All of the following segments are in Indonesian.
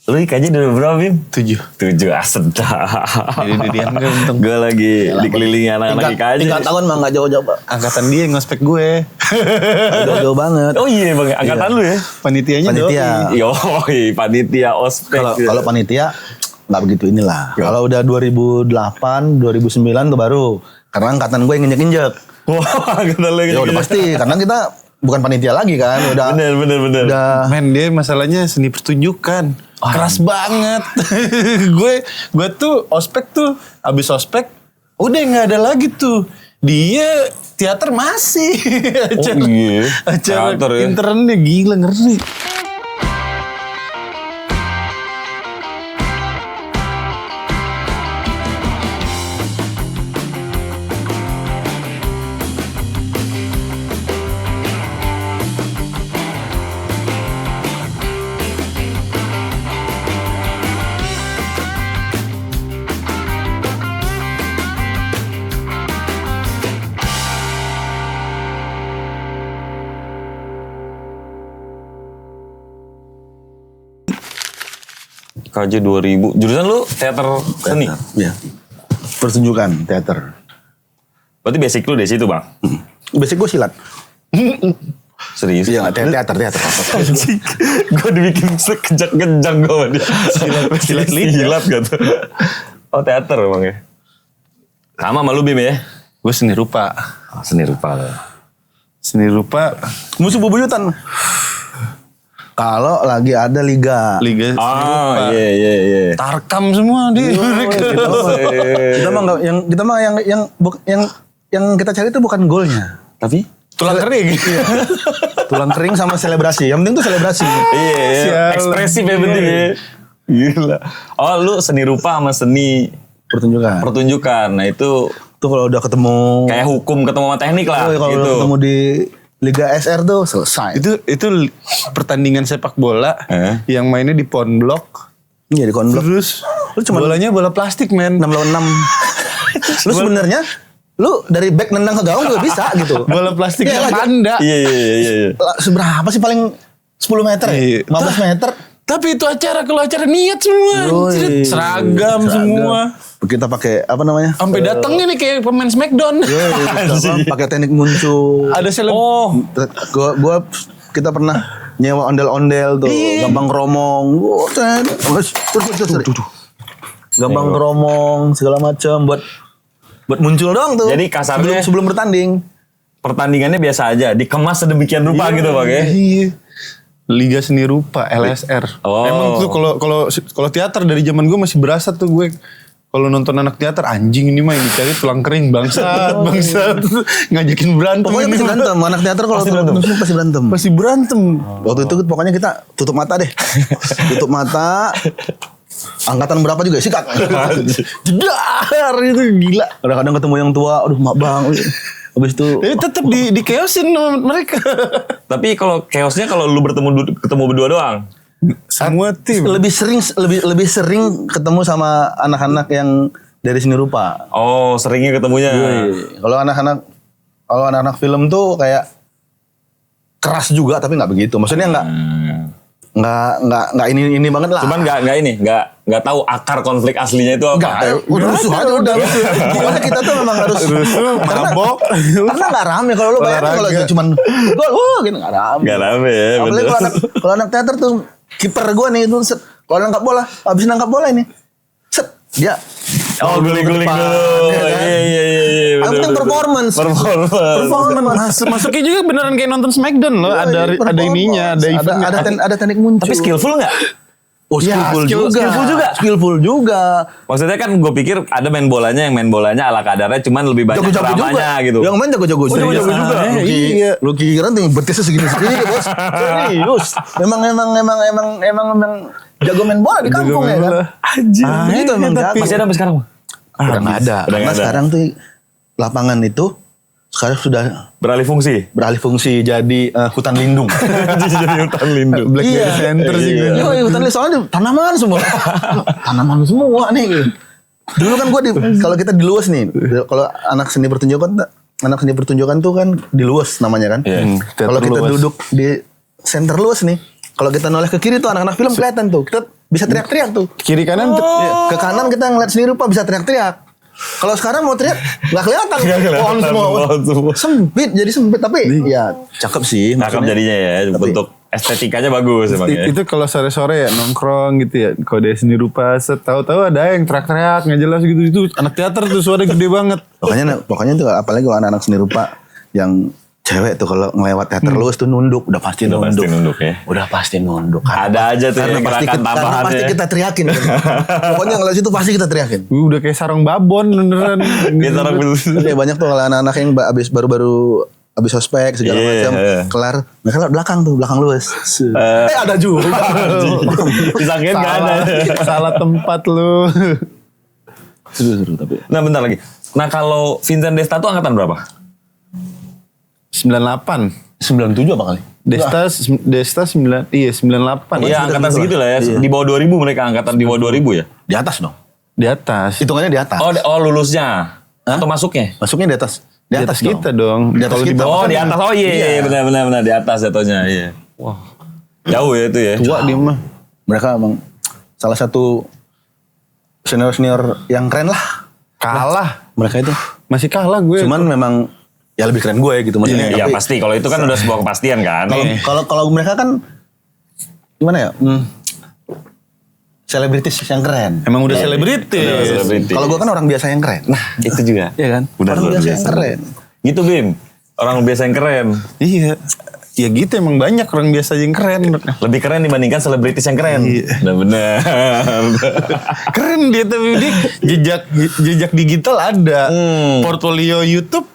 Lu IKJ dari berapa, Bim? 7. Sedap. Jadi dia enggak untung. Gue lagi dikelilingi anak-anak IKJ. 3 tahun mah gak jauh-jauh Pak. Angkatan dia yang ngospek gue. Jauh-jauh banget. Oh iya Bang, angkatan lu ya? Panitianya Panitia. Yoi, panitia ospek. Kalau panitia nggak begitu inilah. Kalau udah 2008, 2009 tuh baru. Karena angkatan gue yang injek-injek. Wah, kata lu Ya udah pasti. Karena kita bukan panitia lagi kan. Udah. Bener. Udah. Men, dia masalahnya seni pertunjukan. Keras banget. gue tuh ospek tuh, abis ospek udah nggak ada lagi tuh. Dia teater masih. Acara Teater ya? internnya gila, ngeri. KJ 2000. Jurusan lu teater seni? Iya. Pertunjukan teater. Berarti basic lu dari situ, Bang? Basic gue silat. Serius? Iya teater. Gue dibikin sekejang-kejang gue sama dia. Silat gitu. Oh teater Bang ya? Sama sama lu Bim ya? Gue seni rupa. Oh, seni rupa. Seni rupa. Musuh bebuyutan. Kalau lagi ada liga. Liga seni Oh rupa. iya. Tarkam semua dia. Kita mah yang kita cari itu bukan golnya. Tapi? Tulang kering. Tulang kering sama selebrasi. Yang penting tuh selebrasi. Iya. Sialan. Ekspresif ya penting ya. Gila. Oh lu seni rupa sama seni pertunjukan. Nah itu Tuh kalau udah ketemu kayak hukum ketemu sama teknik lah. kalau gitu. udah ketemu di Liga SR tuh selesai. Itu pertandingan sepak bola yang mainnya di pon blok. Iya di konblok. Terus Lu cuma bolanya bola plastik, men. 6 lawan 6. Lu sebenarnya lu dari back nendang ke gawang juga bisa gitu. Bola plastik Iya, yang lagi. panda. Iya. Seberapa sih paling 10 meter ya? Iya. 15 meter. Tapi itu kalau acara niat semua. Yoi. Seragam semua. Kita pakai apa namanya? Sampai datengnya nih kayak pemain Smackdown. Pakai teknik muncul. Ada seleb. Kita pernah nyewa ondel-ondel tuh, gampang keromong. Terus. Gampang keromong segala macam buat muncul doang tuh. Jadi kasarnya sebelum bertanding. pertandingannya biasa aja, dikemas sedemikian rupa gitu Bang ya. Iya. Liga Seni Rupa LSR. Oh. Emang tuh kalau teater dari zaman gue masih berasa tuh gue kalau nonton anak teater anjing ini mah yang dicari tulang kering bangsat ngajakin berantem. Pokoknya ini pasti mah. berantem. Anak teater kalau Pasti berantem. pasti berantem. Pasti berantem. Waktu itu pokoknya kita tutup mata deh. Tutup mata. Angkatan berapa juga sikat. Jedar itu gila. Kadang-kadang ketemu yang tua, aduh mak bang. Habis itu Tetap di chaosin sama mereka. Tapi kalau chaosnya kalau lu ketemu berdua doang. Semua tim. lebih sering ketemu sama anak-anak yang dari seni rupa. Oh, seringnya ketemunya. Kalau anak-anak film tuh kayak keras juga tapi nggak begitu. Maksudnya nggak ini banget lah. Cuman nggak tahu akar konflik aslinya itu apa. Udah rusuh aja udah. Pokoknya kita tuh memang harus Rusuh, mabok. karena nggak rame. Kalau lu bayangin kalau Olahraga. cuman gol, gitu nggak rame. Gak rame ya. Apalagi bener. kalau anak teater tuh kiper gue nih itu set. Kalau nangkap bola, habis nangkap bola ini, set dia. Oh guling-guling dulu. Iya. Yang penting performance. Masuknya juga beneran kayak nonton Smackdown loh. Ada ininya, ada eventnya. Ada teknik muncul. Tapi skillful nggak? Oh, Ya, skillful juga. skillful juga. Skillful juga. Maksudnya kan gue pikir ada main bolanya ala kadarnya cuman lebih banyak Jago-jago juga. dramanya gitu. Yang main jago-jago juga. jago-jago juga. Iya. Lu kira tuh betisnya segini-segini, Bos. Serius. Memang jago main bola di kampung ya kan. Anjir. Itu emang jago. Masih ada sampai sekarang? Udah nggak ada. Udah Karena nggak ada. sekarang tuh lapangan itu sekarang sudah Beralih fungsi. beralih fungsi jadi hutan lindung. Jadi hutan lindung. Blackberry Center sih gue. Iya, hutan lindung soalnya tanaman semua. Tanaman semua nih. Gitu. Dulu kan kalau kita di luas nih, kalau anak seni pertunjukan tuh kan di luas namanya kan. Iya. Kalau kita luas. duduk di center luas nih, kalau kita noleh ke kiri tuh anak-anak film kelihatan tuh. Kita bisa teriak-teriak tuh. Kiri kanan Iya, ke kanan kita ngeliat seni rupa bisa teriak-teriak. Kalau sekarang mau teriak nggak kelihatan. Pohon semua. pohon semua. Sempit jadi sempit tapi ya cakep sih. Cakep maksudnya. jadinya ya, bentuk estetikanya bagus emang ya. itu kalau sore-sore ya nongkrong gitu ya. Kalau dia seni rupa tahu-tahu ada yang teriak-teriak nggak jelas gitu. Itu anak teater tuh suara gede banget. Pokoknya tuh apalagi kalau anak-anak seni rupa yang cewek tuh kalau ngelewat teater luas tuh nunduk, udah pasti Udah nunduk. pasti nunduk ya. Udah pasti nunduk. Ada aja tuh Karena yang pasti, gerakan karena tambahan pasti ya. kita teriakin. Pokoknya ngeliat situ pasti kita teriakin. Udah kayak sarung babon beneran. Kita orang Kayak banyak tuh kalau anak-anak yang baru-baru abis ospek segala Iya, macam iya. kelar mereka lewat belakang luas. Ada juga. Disangkain nggak ada. Salah tempat lu. Seru tapi. Nah bentar lagi. Nah kalau Vincent Desta tuh angkatan berapa? 98. 97 apa kali? Desta 98. Iya angkatan segitu lah ya. Di bawah 2000 mereka angkatan di bawah 2000 ya. Di atas dong. Di atas. Hitungannya di atas. Oh lulusnya atau masuknya? Masuknya di atas. Di atas kita dong. Di atas Kalau kita. bawah Oh di atas. Oh iya benar di atas jatuhnya. Iya. Wah. Jauh ya itu ya. tua dia mah. Mereka emang salah satu senior yang keren lah. Kalah. Mereka itu. Masih kalah gue. Cuman memang ya lebih keren gue gitu maksudnya. Iya Tapi pasti. Kalau itu kan udah sebuah kepastian kan. Kalau mereka kan gimana ya? Selebritis yang keren. Emang udah selebriti. Selebriti. Kalau gue kan orang biasa yang keren. Nah itu juga. Iya kan? Benar Orang luar biasa biasa. yang keren. Gitu Bim. Orang biasa yang keren. Iya. Ya gitu emang banyak orang biasa yang keren. Lebih keren dibandingkan selebritis yang keren. Benar. Keren dia tapi dia jejak digital ada. Portfolio YouTube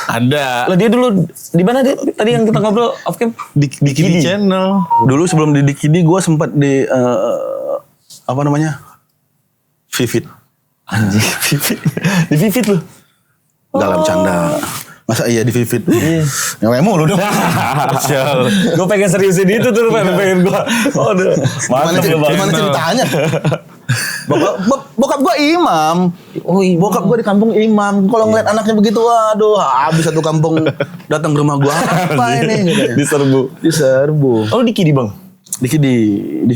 ada. Lah dia dulu di mana dia tadi yang kita ngobrol off cam? Di Kidi Channel. Dulu sebelum di Dikidi gue sempat di apa namanya? Vivid. Anjing, Vivid. Di Vivid lu. Dalam canda. Masa iya di Vivid? Yang mulu dong. Gue pengen seriusin itu tuh pengen gue. Aduh, mantap lu Bang. Gimana ceritanya? Bokap gue imam. Oh iya. Bokap gue di kampung imam. Kalau ngeliat anaknya begitu, waduh, habis satu kampung datang ke rumah gue. Apa ini? Gitu. Diserbu. Oh di Kidi Bang. Di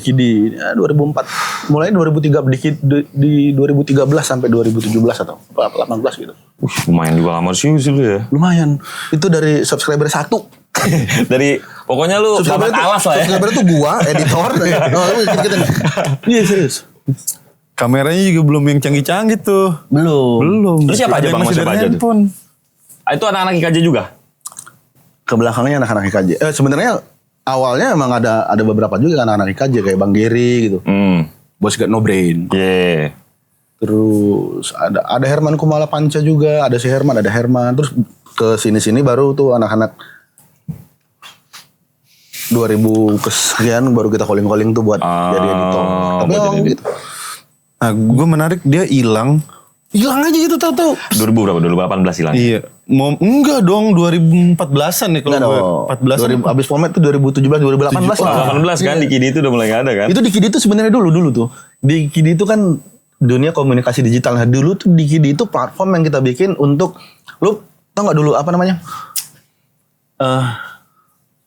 Kidi ya, 2004. Mulai 2013 di 2013 sampai 2017 atau 18 gitu. Lumayan juga lama sih lu ya. Lumayan. Itu dari subscriber 1. Dari pokoknya lu dapat alas lah ya. Subscriber itu gua, editor. Kita. Iya serius. Kameranya juga belum yang canggih-canggih tuh. Belum. Terus siapa aja Ada yang Bang? masih Siapa dari aja tuh? handphone. Itu anak-anak IKJ juga? Ke belakangnya anak-anak IKJ. Sebenarnya awalnya emang ada beberapa juga anak-anak IKJ kayak Bang Geri gitu. Bos Got No Brain. Yeah. Terus ada Herman Kumala Panca juga, ada si Herman, ada Herman. Terus ke sini-sini baru tuh anak-anak 2000 kesekian baru kita calling tuh buat jadi editor. Tapi buat emang jadi gitu. Nah gue menarik dia hilang aja gitu tahu-tahu. 2000 berapa? 2018 hilang. Iya. Enggak dong 2014-an nih kalau gue. 14 Abis Pomet tuh 2017 2018 lah. 18 kan di Kidi itu udah mulai gak ada kan? Itu di Kidi itu sebenarnya dulu tuh. Di Kidi itu kan dunia komunikasi digital. Nah dulu tuh di Kidi itu platform yang kita bikin untuk lu tau nggak dulu apa namanya?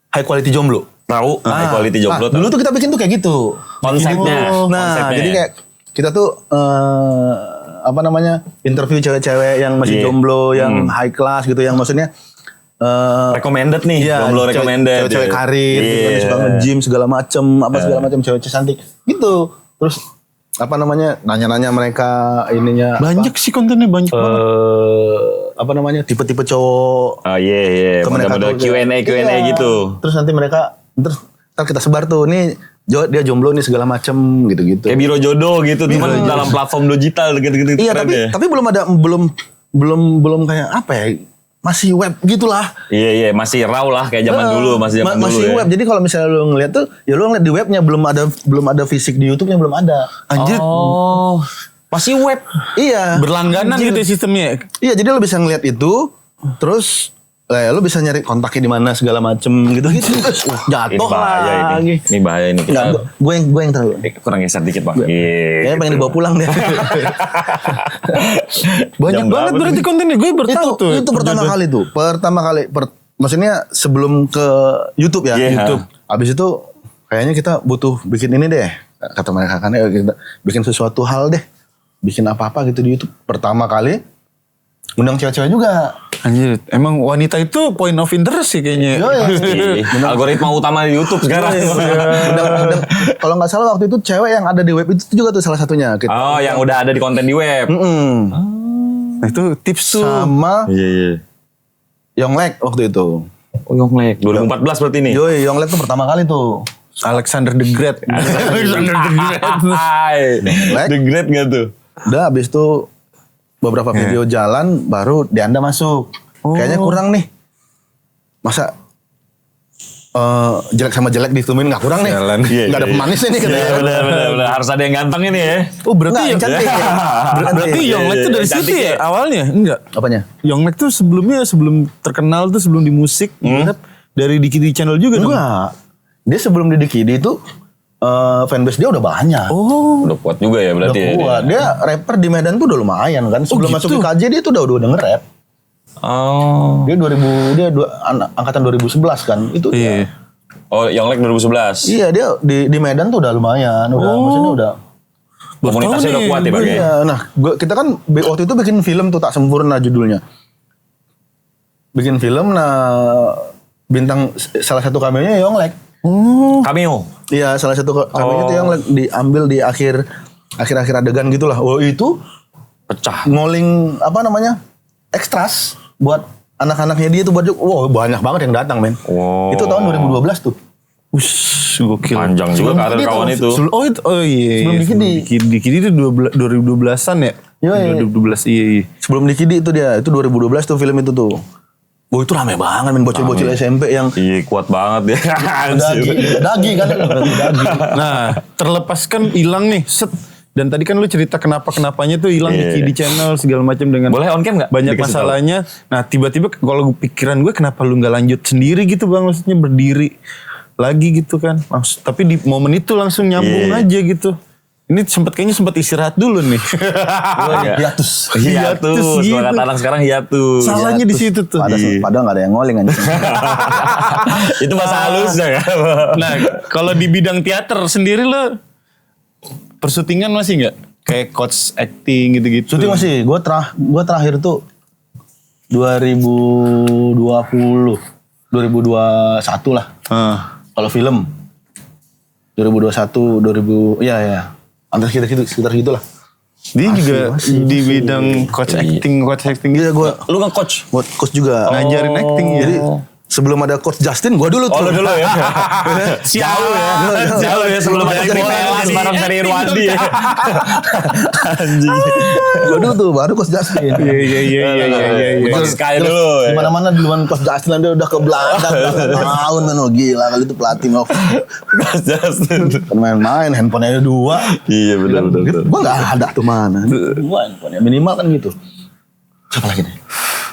High quality jomblo. Tahu high quality jomblo. Dulu tuh kita bikin tuh kayak gitu. Konsepnya. Nah, jadi kayak kita tuh apa namanya? Interview cewek-cewek yang masih jomblo, yang high class gitu, yang maksudnya recommended nih, iya, jomblo recommended. cewek-cewek karir, gitu kan, suka nge-gym segala macem, segala macam cewek-cewek cantik, gitu. Terus apa namanya? Nanya-nanya mereka ininya. banyak sih kontennya banyak banget. Apa namanya? Tipe-tipe cowok. Iya. Ke mereka Model-model tuh, Q&A iya. gitu. Terus nanti mereka ntar kita sebar tuh, nih dia jomblo nih segala macem gitu-gitu. Kayak biro jodoh gitu, cuman dalam platform digital gitu-gitu. Iya, keren ya. tapi belum kayak apa ya? Masih web gitulah. Iya, masih raw lah kayak zaman dulu, masih zaman dulu masih ya. web. Jadi kalau misalnya lu ngeliat tuh, ya lu ngeliat di webnya belum ada fisik di YouTube-nya belum ada. Anjir. Oh. Masih web. Iya. Berlangganan gitu sistemnya. Iya, jadi lu bisa ngeliat itu, terus lu bisa nyari kontaknya di mana segala macem gitu. Ini Jatuh bahaya lagi. ini. Ini bahaya ini. Enggak, gue yang terlalu. Kurang geser dikit Bang. Kayaknya pengen dibawa pulang deh. Banyak Jam banget berapa berarti sih? kontennya. Gue baru tahu tuh. Itu pertama kali tuh. Maksudnya sebelum ke YouTube ya. Iya. YouTube. Abis itu kayaknya kita butuh bikin ini deh. Kata mereka kan, kita bikin sesuatu hal deh. Bikin apa-apa gitu di YouTube. Pertama kali, undang cewek-cewek juga. Anjir, emang wanita itu point of interest sih kayaknya. Algoritma utama di YouTube sekarang. Undang, kalau nggak salah waktu itu cewek yang ada di web itu juga tuh salah satunya. Gitu. Oh, yang udah ada di konten di web. Nah itu tips tuh. Sama Iya. Yonglek waktu itu. Oh, Yonglek 2014 berarti nih. Yoi, Yonglek tuh pertama kali tuh. Alexander the Great. Alexander the Great. Hai. The Great gak tuh? Udah abis itu beberapa video jalan baru Dianda masuk. Kayaknya kurang nih. Masa jelek sama jelek ditumin nggak kurang nih? Jalan. Nggak ada pemanisnya nih katanya. Bener. Harus ada yang ganteng ini ya. Oh berarti Nggak, yang cantik. berarti Yonglek tuh dari situ ya awalnya? Enggak. Apanya? Yonglek tuh sebelum terkenal tuh sebelum di musik dari Dikidi Channel juga dong. Enggak. Dia sebelum di Dikidi itu fanbase dia udah banyak. Oh. Udah kuat juga ya Udah berarti. kuat. Dia rapper di Medan tuh udah lumayan kan. Sebelum gitu? masuk ke KJ dia tuh udah denger rap. Oh. Dia angkatan 2011 kan. Itu Iya. Oh, Yonglek 2011. Iya dia di Medan tuh udah lumayan. Udah maksudnya udah. Komunitasnya udah kuat ya, Bang. Iya, nah kita kan waktu itu bikin film tuh Tak Sempurna judulnya. Bikin film, nah bintang salah satu cameo-nya Yonglek. Cameo. Iya, salah satu cameo itu Yonglek diambil di akhir adegan gitulah. Oh itu Pecah. ngoling apa namanya ekstras buat anak-anaknya dia tuh buat wow banyak banget yang datang men. Wow. Itu tahun 2012 tuh. Ush, gokil. Panjang juga karir kawan itu. Oh iya. Sebelum Dikidi. Dikidi itu 2012-an ya? Iya. 2012 iya. Sebelum Dikidi itu dia, itu 2012 tuh film itu tuh. Oh itu rame banget men bocil-bocil SMP yang Iya, kuat banget ya. dagi kan. Dagi. Nah, terlepas kan hilang nih, set. Dan tadi kan lu cerita kenapanya tuh hilang di channel segala macam dengan Boleh on cam nggak? banyak Dikasih masalahnya. Nah, tiba-tiba kalau pikiran gue kenapa lu nggak lanjut sendiri gitu Bang, maksudnya berdiri lagi gitu kan. Tapi di momen itu langsung nyambung aja gitu. Ini kayaknya sempat istirahat dulu nih. Hiatus. Hiatus. gitu. Kalau kata anak sekarang hiatus. Salahnya di situ tuh. Padahal nggak ada yang ngoling anjing. Itu bahasa halusnya kan. Nah, kalau di bidang teater sendiri lo persyutingan masih nggak? Kayak coach acting gitu-gitu. Syuting masih. Gue terakhir tuh 2020, 2021 lah. Kalau film 2021, iya. Antara sekitar gitulah. Dia juga masih. di bidang coach acting. Iya gue Lu nge-coach? buat coach juga. Ngajarin acting ya. Jadi sebelum ada coach Justin, gue dulu tuh. Oh, lu dulu ya. Jauh ya. Jauh ya sebelum ada Jadi Nicolas bareng dari Irwandi ya. Anjing. Gue dulu tuh baru coach Justin. Iya. Coach Sky dulu. Di mana-mana duluan coach Justin dia udah ke Belanda tahun men gila kali itu pelatih mau. Coach Justin. Kan main-main handphonenya 2. Iya betul. Gue nggak ada tuh mana. 2 handphonenya minimal kan gitu. Siapa lagi nih?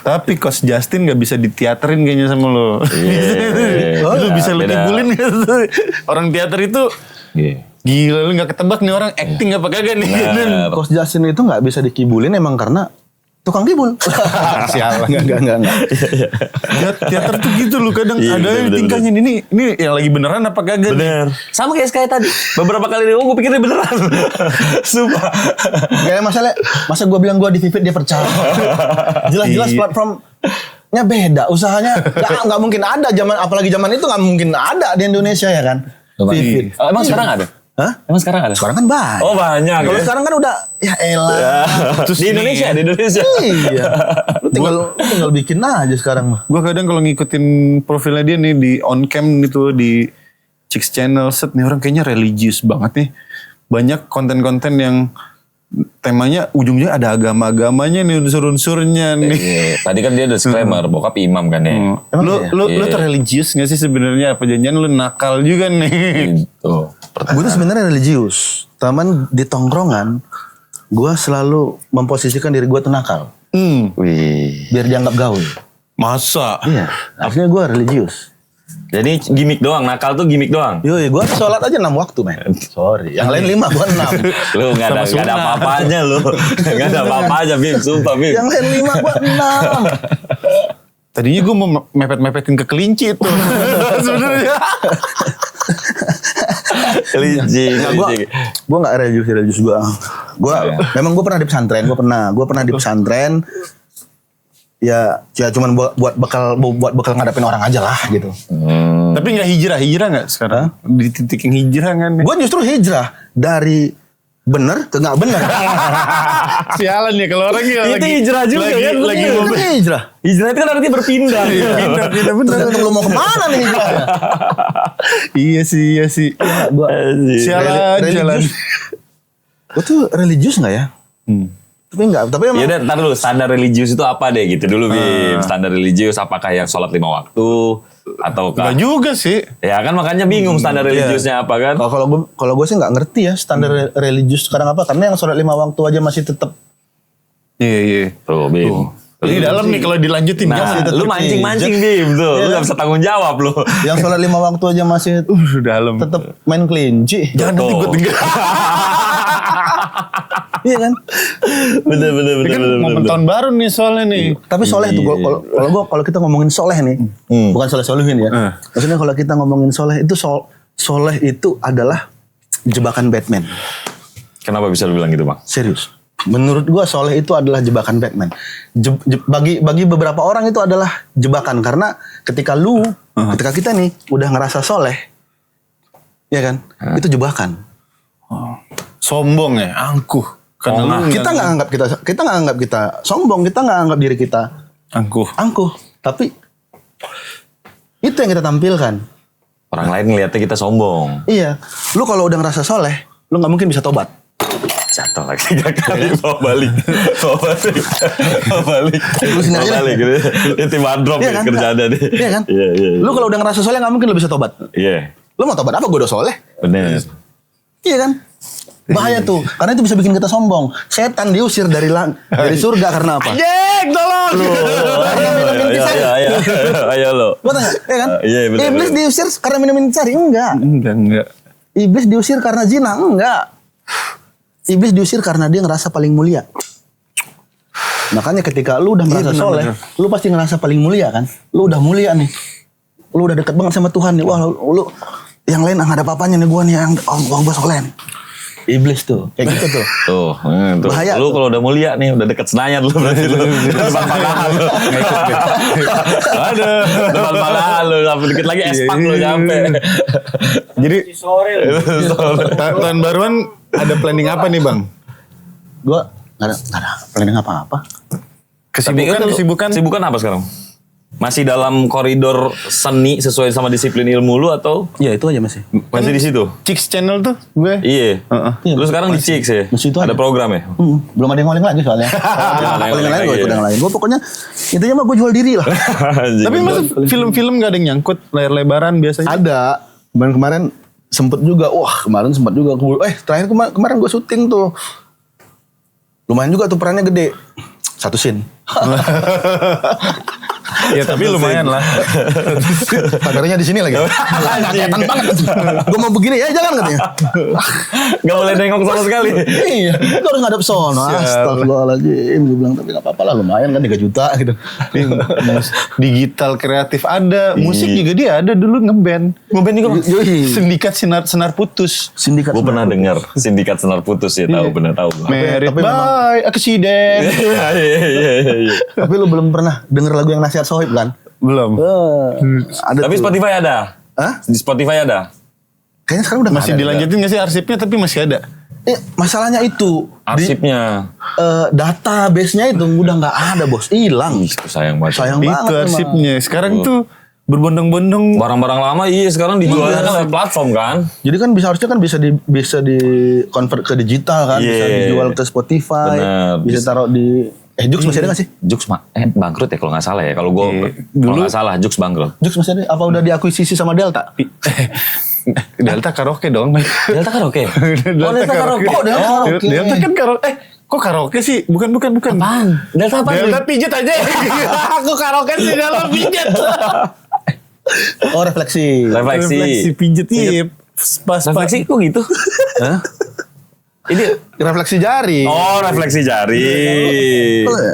Tapi coach Justin gak bisa diteaterin kayaknya sama lo. Lu bisa lu kibulin gak tuh? Orang teater itu gila lu gak ketebak nih orang acting apa kagak nih. Coach Justin itu nggak bisa dikibulin emang karena tukang kibul. Sialan. Enggak. Teater tuh gitu lu kadang Iya, ada yang bener, tingkahnya ini yang lagi beneran apa kagak. Bener. Sama kayak Sky tadi. Beberapa kali gue pikirnya beneran. Sumpah. Kayak masa gue bilang gue di Vivid dia percaya. Jelas-jelas platformnya beda. Usahanya nggak mungkin ada apalagi zaman itu nggak mungkin ada di Indonesia ya kan. Vivid. Emang sekarang ada? Hah? Emang sekarang ada? Sekarang kan banyak. Oh banyak Kalau ya. sekarang kan udah ya elah. Terus Di Indonesia. Iya. Lu tinggal bikin aja sekarang mah. Gue kadang kalau ngikutin profilnya dia nih di on cam gitu di Chicks Channel set nih orang kayaknya religius banget nih. Banyak konten-konten yang temanya ujungnya ada agama-agamanya nih unsur-unsurnya nih. Tadi kan dia ada disclaimer bokap imam kan ya. Lu tuh religius gak sih sebenarnya? Apa janjian lu nakal juga nih? Gitu. Gue tuh sebenarnya religius. Taman di tongkrongan, gue selalu memposisikan diri gue tuh nakal. Wih. Biar dianggap gaul. Masa? Iya. Akhirnya gue religius. Jadi gimmick doang, nakal tuh gimmick doang. Yoi, gue sholat aja 6 waktu men. Sorry. Yang lain 5, gue 6. Lu gak ada apa-apanya lu. Gak ada apa-apanya Bim, sumpah Bim. Yang lain 5, gue 6. Tadinya gue mau mepet-mepetin ke kelinci tuh. Sebenarnya. Religi. Gue nggak religius gue. Memang gue pernah di pesantren. Gue pernah di pesantren. Ya cuman buat bekal ngadapin orang aja lah gitu. Tapi nggak hijrah nggak sekarang? Di titik yang hijrah kan? Gue justru hijrah dari bener ke nggak bener. Sialan ya kalau orang Itu hijrah juga kan? lagi Itu mau kan hijrah. Hijrah itu kan artinya berpindah. pindah Tergantung lu mau kemana nih hijrahnya. Iya sih. Gue Jalan. Gue tuh religius nggak ya? Tapi enggak. Tapi emang. Ya udah, ntar dulu standar religius itu apa deh gitu dulu Bim. Standar religius apakah yang sholat 5 waktu ataukah? Enggak juga sih. Ya kan makanya bingung standar religiusnya apa kan? Kalau gue sih nggak ngerti ya standar religius sekarang apa, karena yang sholat 5 waktu aja masih tetap. Iya. Tuh Bim. Ini dalam nih kalau dilanjutin Nah, jangan. lu mancing-mancing Bim tuh. Lu gak bisa tanggung jawab lu. Yang sholat 5 waktu aja masih Dalam. tetap main kelinci. Jangan nanti gue tinggal. Iya kan? Bener. Ini kan momen tahun baru nih soalnya nih. Tapi soleh tuh kalau kita ngomongin soleh nih, bukan soleh solihin ya. Maksudnya kalau kita ngomongin soleh itu soleh itu adalah jebakan Batman. Kenapa bisa lu bilang gitu Bang? Serius. Menurut gua soleh itu adalah jebakan Batman. Bagi beberapa orang itu adalah jebakan, karena ketika kita nih udah ngerasa soleh, ya kan? Itu jebakan. Sombong ya, angkuh. Karena Kita nggak anggap kita sombong, kita nggak anggap diri kita angkuh, tapi itu yang kita tampilkan. Orang lain ngeliatnya kita sombong. Iya, lu kalau udah ngerasa soleh, lu nggak mungkin bisa tobat. Jatuh lagi 3 kali bawa balik Lu sini aja deh. gitu. Itu bandrop Iya ya kan? kerjaannya deh. Iya kan? Iya. Lu kalau udah ngerasa soleh nggak mungkin lu bisa tobat. Iya. Lu mau tobat apa? Gue udah soleh. Bener. Iya kan? Bahaya tuh, karena itu bisa bikin kita sombong. Setan diusir dari surga karena apa? Jek, tolong. Ayo lo. Gua tanya, ya kan? Iya, bener, Iblis bener. diusir karena minum sari? Enggak. Enggak. Iblis diusir karena zina? Enggak. Iblis diusir karena dia ngerasa paling mulia. Makanya ketika lu udah merasa soleh, lu pasti ngerasa paling mulia kan? Lu udah mulia nih. Lu udah deket banget sama Tuhan nih. Wah, lu yang lain nggak ada apa-apanya nih, gua nih yang gua soleh. Iblis tuh, kayak gitu tuh. Tuh. Bahaya Lu tuh. kalau udah mulia nih, udah deket Senayan lu berarti lu. Depan pangkalan lu. Aduh. Depan pangkalan lu, sampai dikit lagi espak lu nyampe. Jadi tahun baruan ada planning apa nih Bang? Gua nggak ada planning apa-apa. Kesibukan apa sekarang? Masih dalam koridor seni sesuai sama disiplin ilmu lu atau Ya itu aja masih. masih di situ? Chicks channel tuh gue. Iya. Lu sekarang di Chicks ya? Masih itu Ada aja. program ya? Belum ada yang ngoling lagi soalnya. Kalau yang lain gue ikut yang lain. Gue pokoknya intinya mah gue jual diri lah. Tapi masa film-film gak ada yang nyangkut layar lebaran biasanya? Ada. Kemarin sempet juga. Wah kemarin sempet juga. Terakhir kemarin gue syuting tuh. Lumayan juga tuh perannya gede. 1 scene. Ya tapi lumayan lah. Pagarnya di sini lagi. Kelihatan banget. Gue mau begini ya jangan katanya. Gak boleh nengok sama sekali. Iya, gue harus ngadep sono. Astagfirullahaladzim. Gue bilang tapi gak apa-apa lah, lumayan kan 3 juta gitu. Digital kreatif ada, musik juga dia ada dulu ngeband. Ngeband juga. Sindikat Senar Putus. Sindikat. Gue pernah dengar Sindikat Senar Putus ya, tahu bener tahu. Merit tapi by accident. Iya. Tapi lu belum pernah denger lagu yang Nasihat Sohib kan? Belum. Ada Tapi tuh. Spotify ada. Hah? Di Spotify ada. Kayaknya sekarang udah Masih nggak ada. dilanjutin gak sih arsipnya tapi masih ada. Masalahnya itu Arsipnya. database-nya itu udah nggak ada bos, hilang. Itu sayang banget. Sayang Itu banget emang. arsipnya. Sekarang tuh berbondong-bondong. Barang-barang lama iya sekarang dijualnya kan lewat platform kan. Jadi kan harusnya kan bisa di convert ke digital kan, bisa Iya. dijual ke Spotify, Bener. bisa taruh di Jux masih ada nggak sih? Jux bangkrut ya kalau nggak salah ya. Kalau gue kalau nggak salah Jux bangkrut. Jux masih ada? Apa udah diakuisisi sama Delta? Delta karaoke dong. Delta karaoke. Delta karaoke. Oh, Delta karaoke. Delta kan karaoke. Kok karaoke sih? Bukan. Apaan? Delta apa? Delta pijet aja. Aku karaoke sih dalam pijet. Oh refleksi. Refleksi. pijet iya. Pas Refleksi kok gitu? Hah? Ini Refleksi jari. oh refleksi jari.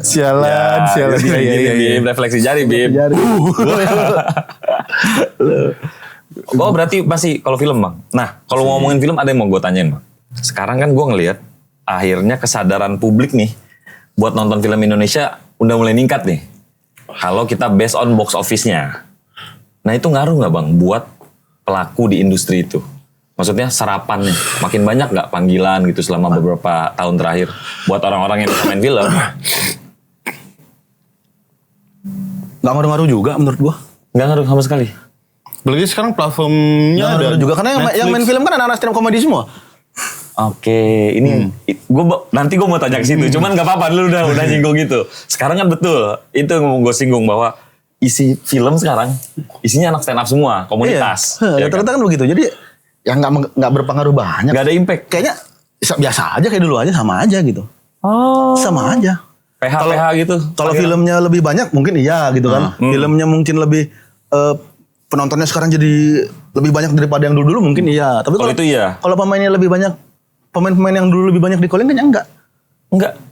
Sialan. Iya. Bim, refleksi jari Bim. Jari. Oh berarti masih kalau film bang. Nah kalau ngomongin film ada yang mau gue tanyain bang. Sekarang kan gue ngelihat akhirnya kesadaran publik nih buat nonton film Indonesia udah mulai ningkat nih. Kalau kita based on box office-nya. Nah itu ngaruh nggak bang buat pelaku di industri itu? Maksudnya serapannya makin banyak nggak panggilan gitu selama beberapa tahun terakhir buat orang-orang yang bisa main film? Nggak ngaruh-ngaruh juga menurut gua. Nggak ngaruh sama sekali. Apalagi sekarang platformnya Nggak ada ngaruh juga karena yang main film kan anak-anak stand up comedy semua. Oke, ini nanti gue mau tanya ke situ. Cuman nggak apa-apa, lu udah nyinggung gitu. Sekarang kan betul itu yang mau gue singgung bahwa isi film sekarang isinya anak stand up semua, komunitas. Iya. Ya Rata-rata kan begitu. Jadi yang nggak berpengaruh banyak. Nggak ada impact. Kayaknya biasa aja kayak dulu aja, sama aja gitu. Oh. Sama aja. PH gitu. Kalau filmnya lebih banyak mungkin iya gitu kan. Filmnya mungkin lebih penontonnya sekarang jadi lebih banyak daripada yang dulu mungkin iya. Tapi Kalau itu iya. Kalau pemainnya lebih banyak, pemain-pemain yang dulu lebih banyak di calling kayaknya enggak.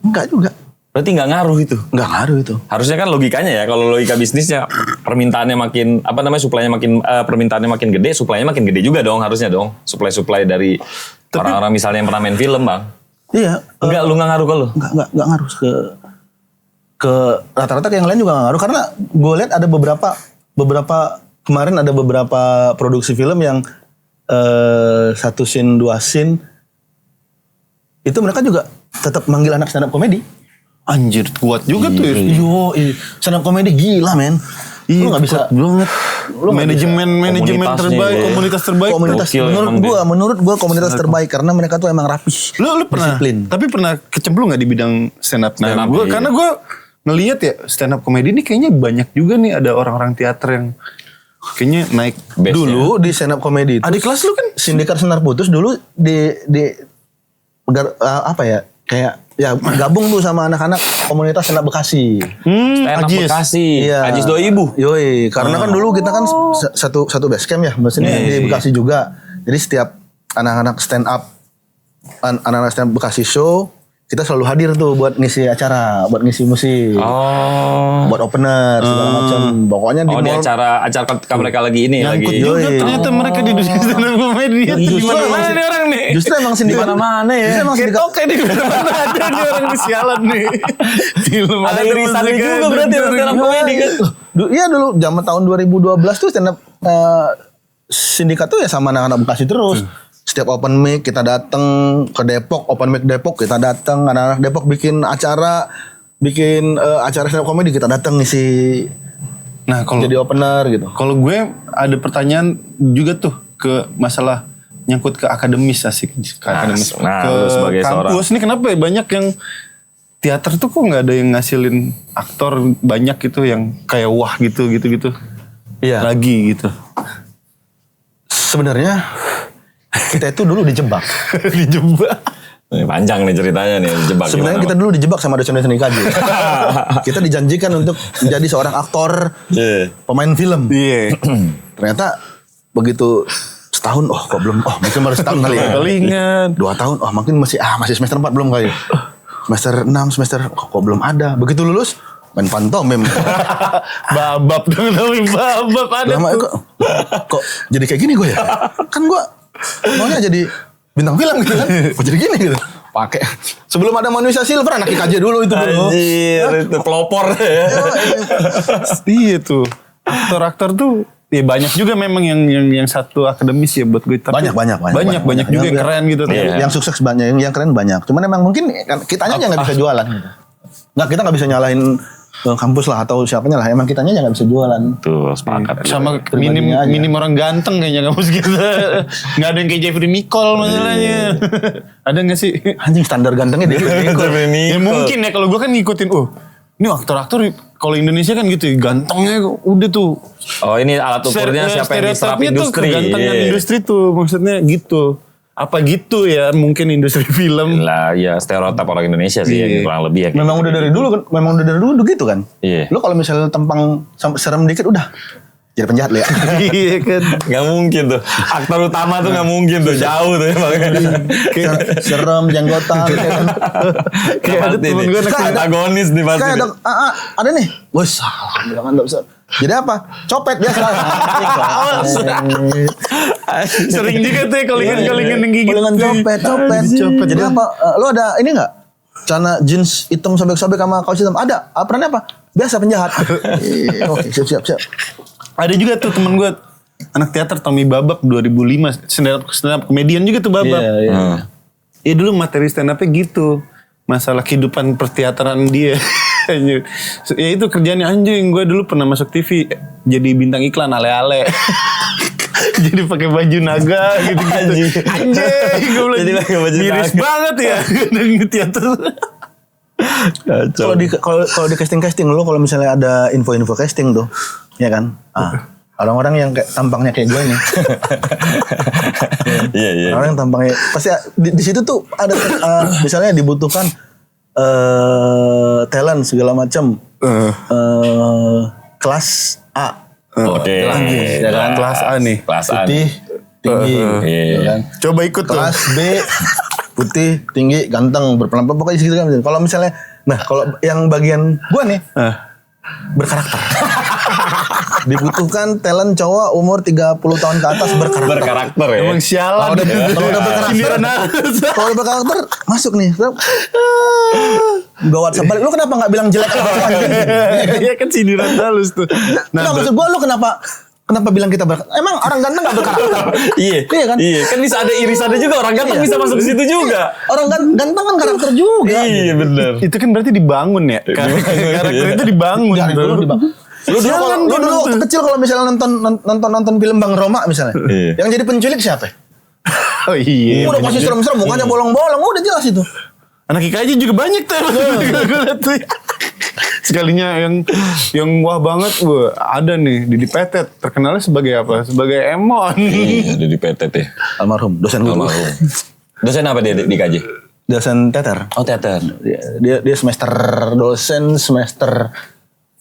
Enggak juga. Berarti nggak ngaruh itu. Enggak ngaruh itu. Harusnya kan logikanya ya, kalau logika bisnisnya permintaannya makin suplainya makin permintaannya makin gede, suplainya makin gede juga dong harusnya dong. Suplai dari orang-orang misalnya yang pernah main film, Bang. Iya. Enggak, lu nggak ngaruh ke lu? Enggak ngaruh ke rata-rata yang lain juga nggak ngaruh karena gue lihat ada beberapa kemarin ada beberapa produksi film yang 1 scene 2 scene itu mereka juga tetap manggil anak stand up comedy. Anjir kuat juga tuh ya. Yo, stand up comedy gila men. Lu nggak bisa banget. Manajemen terbaik, komunitas terbaik. Komunitas menurut gua komunitas terbaik karena mereka tuh emang rapih. Lu pernah, disiplin. tapi pernah kecemplung nggak di bidang stand up? Stand up, Gua iya. karena gue ngelihat ya stand up comedy ini kayaknya banyak juga nih ada orang-orang teater yang kayaknya naik. Base-nya. Dulu di stand up comedy itu Adik kelas lu kan Sindikat Senar Putus dulu apa ya kayak ya gabung tuh sama anak-anak komunitas stand up Bekasi. Stand up Ajis. Bekasi. Iya. Ajis 2000. Yoi, karena kan dulu kita kan satu base camp ya, maksudnya di Bekasi juga. Jadi setiap anak-anak stand up Bekasi show, kita selalu hadir tuh buat ngisi acara, buat ngisi musik, Oh. buat opener segala macam. Pokoknya di Oh, di mall. acara ketika mereka lagi ini nyangkut lagi. juga Yoi. ternyata mereka di dunia stand up comedy. Di mana nih orang nih? Justru emang sindikat mana-mana ya. Justru emang sindikat Oke nih mana ada nih orang di sialan nih. Film Ada irisannya juga berarti sama stand up comedy kan. Iya dulu zaman tahun 2012 tuh stand up sindikat tuh ya sama anak-anak Bekasi terus. Setiap open mic kita datang ke Depok, open mic Depok kita datang, anak-anak Depok bikin acara stand up comedy kita datang ngisi Nah kalau jadi opener gitu. Kalau gue ada pertanyaan juga tuh ke masalah nyangkut ke akademis asik ke akademis nah, ke lu sebagai kampus ini kenapa ya banyak yang teater tuh kok nggak ada yang ngasilin aktor banyak gitu yang kayak wah gitu. Iya. Lagi gitu. Sebenarnya kita itu dulu dijebak. Dijebak. Ini panjang nih ceritanya nih, dijebak. Sebenarnya gimana, kita Bang? dulu dijebak sama dosen-dosen IKJ. Kita dijanjikan untuk menjadi seorang aktor, Iya. pemain film. Iya. Ternyata begitu setahun, mungkin baru setahun kali ya. Palingan. 2 tahun, mungkin masih semester 4 belum kali. Semester 6, kok belum ada. Begitu lulus, main pantomim. Babab dong namanya babab ada Lama tuh. kok jadi kayak gini gue ya? Kan gue maunya jadi bintang film gitu kan. Kok jadi gini gitu. Pakai. Sebelum ada manusia silver anak IKJ dulu itu bro. Anjir, itu pelopor ya. Iya tuh. Aktor-aktor tuh ya banyak juga memang yang satu akademis ya buat gue. Tapi banyak juga yang keren gitu. Yang sukses banyak, yang keren banyak. Cuman emang mungkin kitanya aja nggak bisa jualan. Gitu. Nggak, kita nggak bisa nyalahin kampus lah atau siapanya lah. Emang kitanya aja nggak bisa jualan. Tuh, sepakat. Sama Pribadinya aja. minim orang ganteng kayaknya kampus kita. Nggak ada yang kayak Jeffrey Nicole masalahnya. Ada nggak sih? Anjing standar gantengnya dia. Ya mungkin ya kalau gue kan ngikutin. Ini aktor-aktor kalau Indonesia kan gitu ya, gantengnya udah tuh. Oh, ini alat ukurnya siapa yang diserap Stereotipnya tuh industri. kegantengan Iya. industri tuh maksudnya gitu. Apa gitu ya mungkin industri film. Lah, ya stereotip orang Indonesia sih yang kurang lebih ya. Memang udah dari dulu kan, gitu kan. Iya. Lu kalau misalnya tampang serem dikit udah jadi penjahat lu ya. Iya kan. Gak mungkin tuh. Aktor utama tuh gak mungkin tuh. Jauh tuh emang. Serem, jenggotan kayak kan. Kayak ada temen gue antagonis nih pasti. Kayak ada nih. Wah, salah bilang kan bisa. Jadi apa? Copet dia selalu. Sering juga tuh ya kolingan-kolingan yang gigit. Kolingan copet. Jadi apa? Lu ada ini nggak? Celana jeans hitam sobek-sobek sama kaos hitam? Ada. Perannya apa? Biasa penjahat. Oke, siap. Ada juga tuh temen gue anak teater Tommy Babak 2005 stand up komedian juga tuh Babak. Iya. Iya dulu materi stand up-nya gitu. Masalah kehidupan perteateran dia. Anjir. Ya itu kerjaannya anjing. Gue dulu pernah masuk TV jadi bintang iklan ale-ale. Jadi pakai baju naga gitu. Anjing. Gue bilang Jadi pakai baju miris naga. banget ya di teater. Kalau di casting lu kalau misalnya ada info-info casting tuh, ya kan? Orang-orang yang kayak tampangnya kayak gue nih. Iya. Orang yang tampangnya pasti di situ tuh ada misalnya dibutuhkan talent segala macam. Kelas A. Oke. Ya kan? Kelas A nih. Kelas A. Putih, tinggi. Iya. Ya kan? Coba ikut tuh. Kelas B putih, tinggi, ganteng, berpelampiasan pokoknya segitu kan. Kalau misalnya kalau yang bagian gua nih berkarakter. Dibutuhkan talent cowok umur 30 tahun ke atas Berkarakter ya. Emang sialan. Kalau udah berkarakter, kalau udah berkarakter masuk nih. Gua WhatsApp balik, lu kenapa nggak bilang jelek apa anjing? Iya kan sindiran halus tuh. Nah, maksud gua lu kenapa bilang kita berkarakter? Emang orang ganteng nggak berkarakter? Iya kan? Iya, kan bisa ada irisannya juga, orang ganteng bisa masuk ke situ juga. Orang ganteng kan karakter juga. Iya benar. Itu kan berarti dibangun ya. Karakter itu dibangun. Jangan tuh. dulu dibangun. Lu dulu waktu kecil kalau misalnya nonton film Bang Roma misalnya, Iya. yang jadi penculik siapa? Oh iya. Udah pasti serem-serem, mukanya bolong-bolong, udah jelas itu. Anak IKJ juga banyak tuh. Gue liat tuh. Sekalinya yang wah banget gue ada nih Didi Petet, terkenalnya sebagai apa? Sebagai Emon. Iya, ada di PT ya. Almarhum, dosen guru. Almarhum. Dosen apa dia di KJ? Dosen teater. Oh teater. Dia semester dosen semester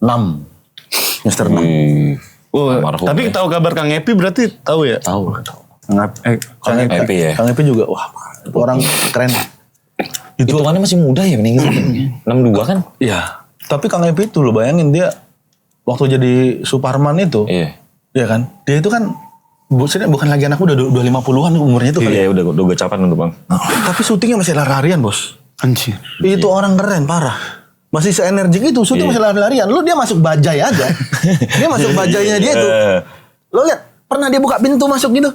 6. Semester 6. Oh, Almarhum, tapi ya. tahu kabar Kang Epi berarti tahu ya? Tahu. Kang Epi ya. Kang Epi juga, wah, itu orang keren. Hitungannya masih muda ya meninggal. 62 kan? Iya. Tapi Kang Epi itu lo bayangin dia waktu jadi Suparman itu, Iya. ya kan? Dia itu kan bukan lagi anak muda, udah 50-an umurnya itu kali. Iya, udah gacapan untuk Bang. Tapi syutingnya masih lari-larian, Bos. Anjir. Itu orang keren, parah. Masih se-energik itu, syuting masih lari-larian. Lu dia masuk bajai aja. Dia masuk bajainya dia tuh. Lo lihat, pernah dia buka pintu masuk gitu?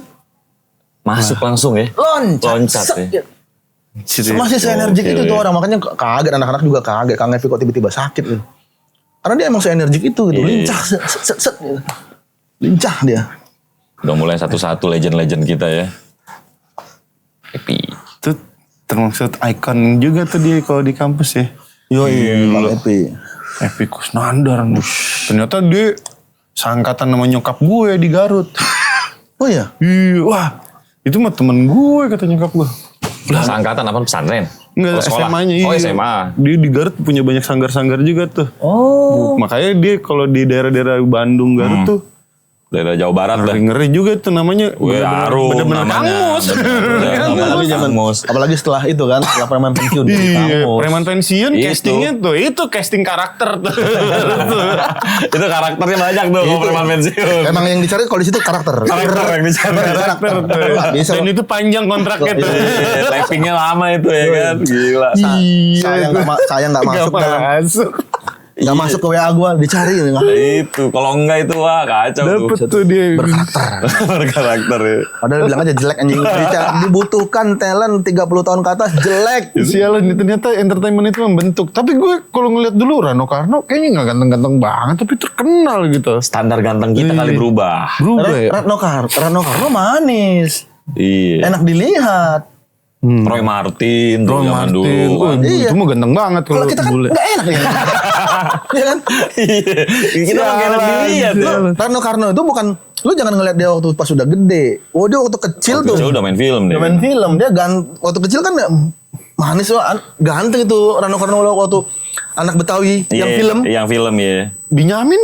Masuk langsung ya. Loncat Set, ya. Masih se-energik itu tuh orang. Makanya kaget, anak-anak juga kaget. Kang Evi kok tiba-tiba sakit gitu. Karena dia emang se-energik itu gitu. Lincah, set, gitu. Lincah dia. Udah mulai satu-satu legend-legend kita ya. Epi. Itu termasuk ikon juga tuh dia kalau di kampus ya. Yoi, Kang Evi. Epi Kusnandar. Ternyata dia seangkatan sama nyokap gue di Garut. Oh iya? Iya, wah. Itu mah temen gue kata nyokap gue. Seangkatan apa pesantren? Enggak, sekolah. SMA-nya iya. Oh SMA. Dia di Garut punya banyak sanggar-sanggar juga tuh. Oh. Makanya dia kalau di daerah-daerah Bandung, Garut tuh Daerah Jawa Barat lah. ngeri juga tuh namanya. Gue harum Bener-bener namanya. Kang Mus. Apalagi zaman apalagi setelah itu kan, setelah preman pensiun. Iya, preman pensiun Itu. castingnya tuh. Itu casting karakter tuh. Itu karakternya banyak tuh kalau preman pensiun. Emang yang dicari kalau di situ karakter. Karakter yang dicari. Karakter tuh. Nggak bisa. Dan itu panjang kontraknya tuh. Iya, typingnya lama itu ya kan. Gila. Saya nggak masuk dalam. Nggak masuk ke WA gue, dicari. Itu kalau enggak itu wah kacau Dapet tuh. tuh dia. Berkarakter. Berkarakter ya. Padahal bilang aja jelek anjing. Dibutuhkan talent 30 tahun ke atas jelek. Sialan ternyata entertainment itu membentuk. Tapi gue kalau ngeliat dulu Rano Karno kayaknya nggak ganteng-ganteng banget, tapi terkenal gitu. Standar ganteng kita kali berubah. Berubah ya. Rano Karno manis. Iya. Enak dilihat. Roy Martin tuh zaman dulu. Oh, kan. Iya. itu mah ganteng banget Kalau kita kan bule. nggak enak ya. Iya kan? Iya. Kita mah enak dilihat ya. Rano Karno itu bukan, lu jangan ngeliat dia waktu pas sudah gede. Oh dia waktu kecil tuh. Kecil udah main film Dia deh. main film, dia waktu kecil kan manis loh, ganteng itu Rano Karno waktu anak Betawi yang Iya, film. Yang film ya. Binyamin.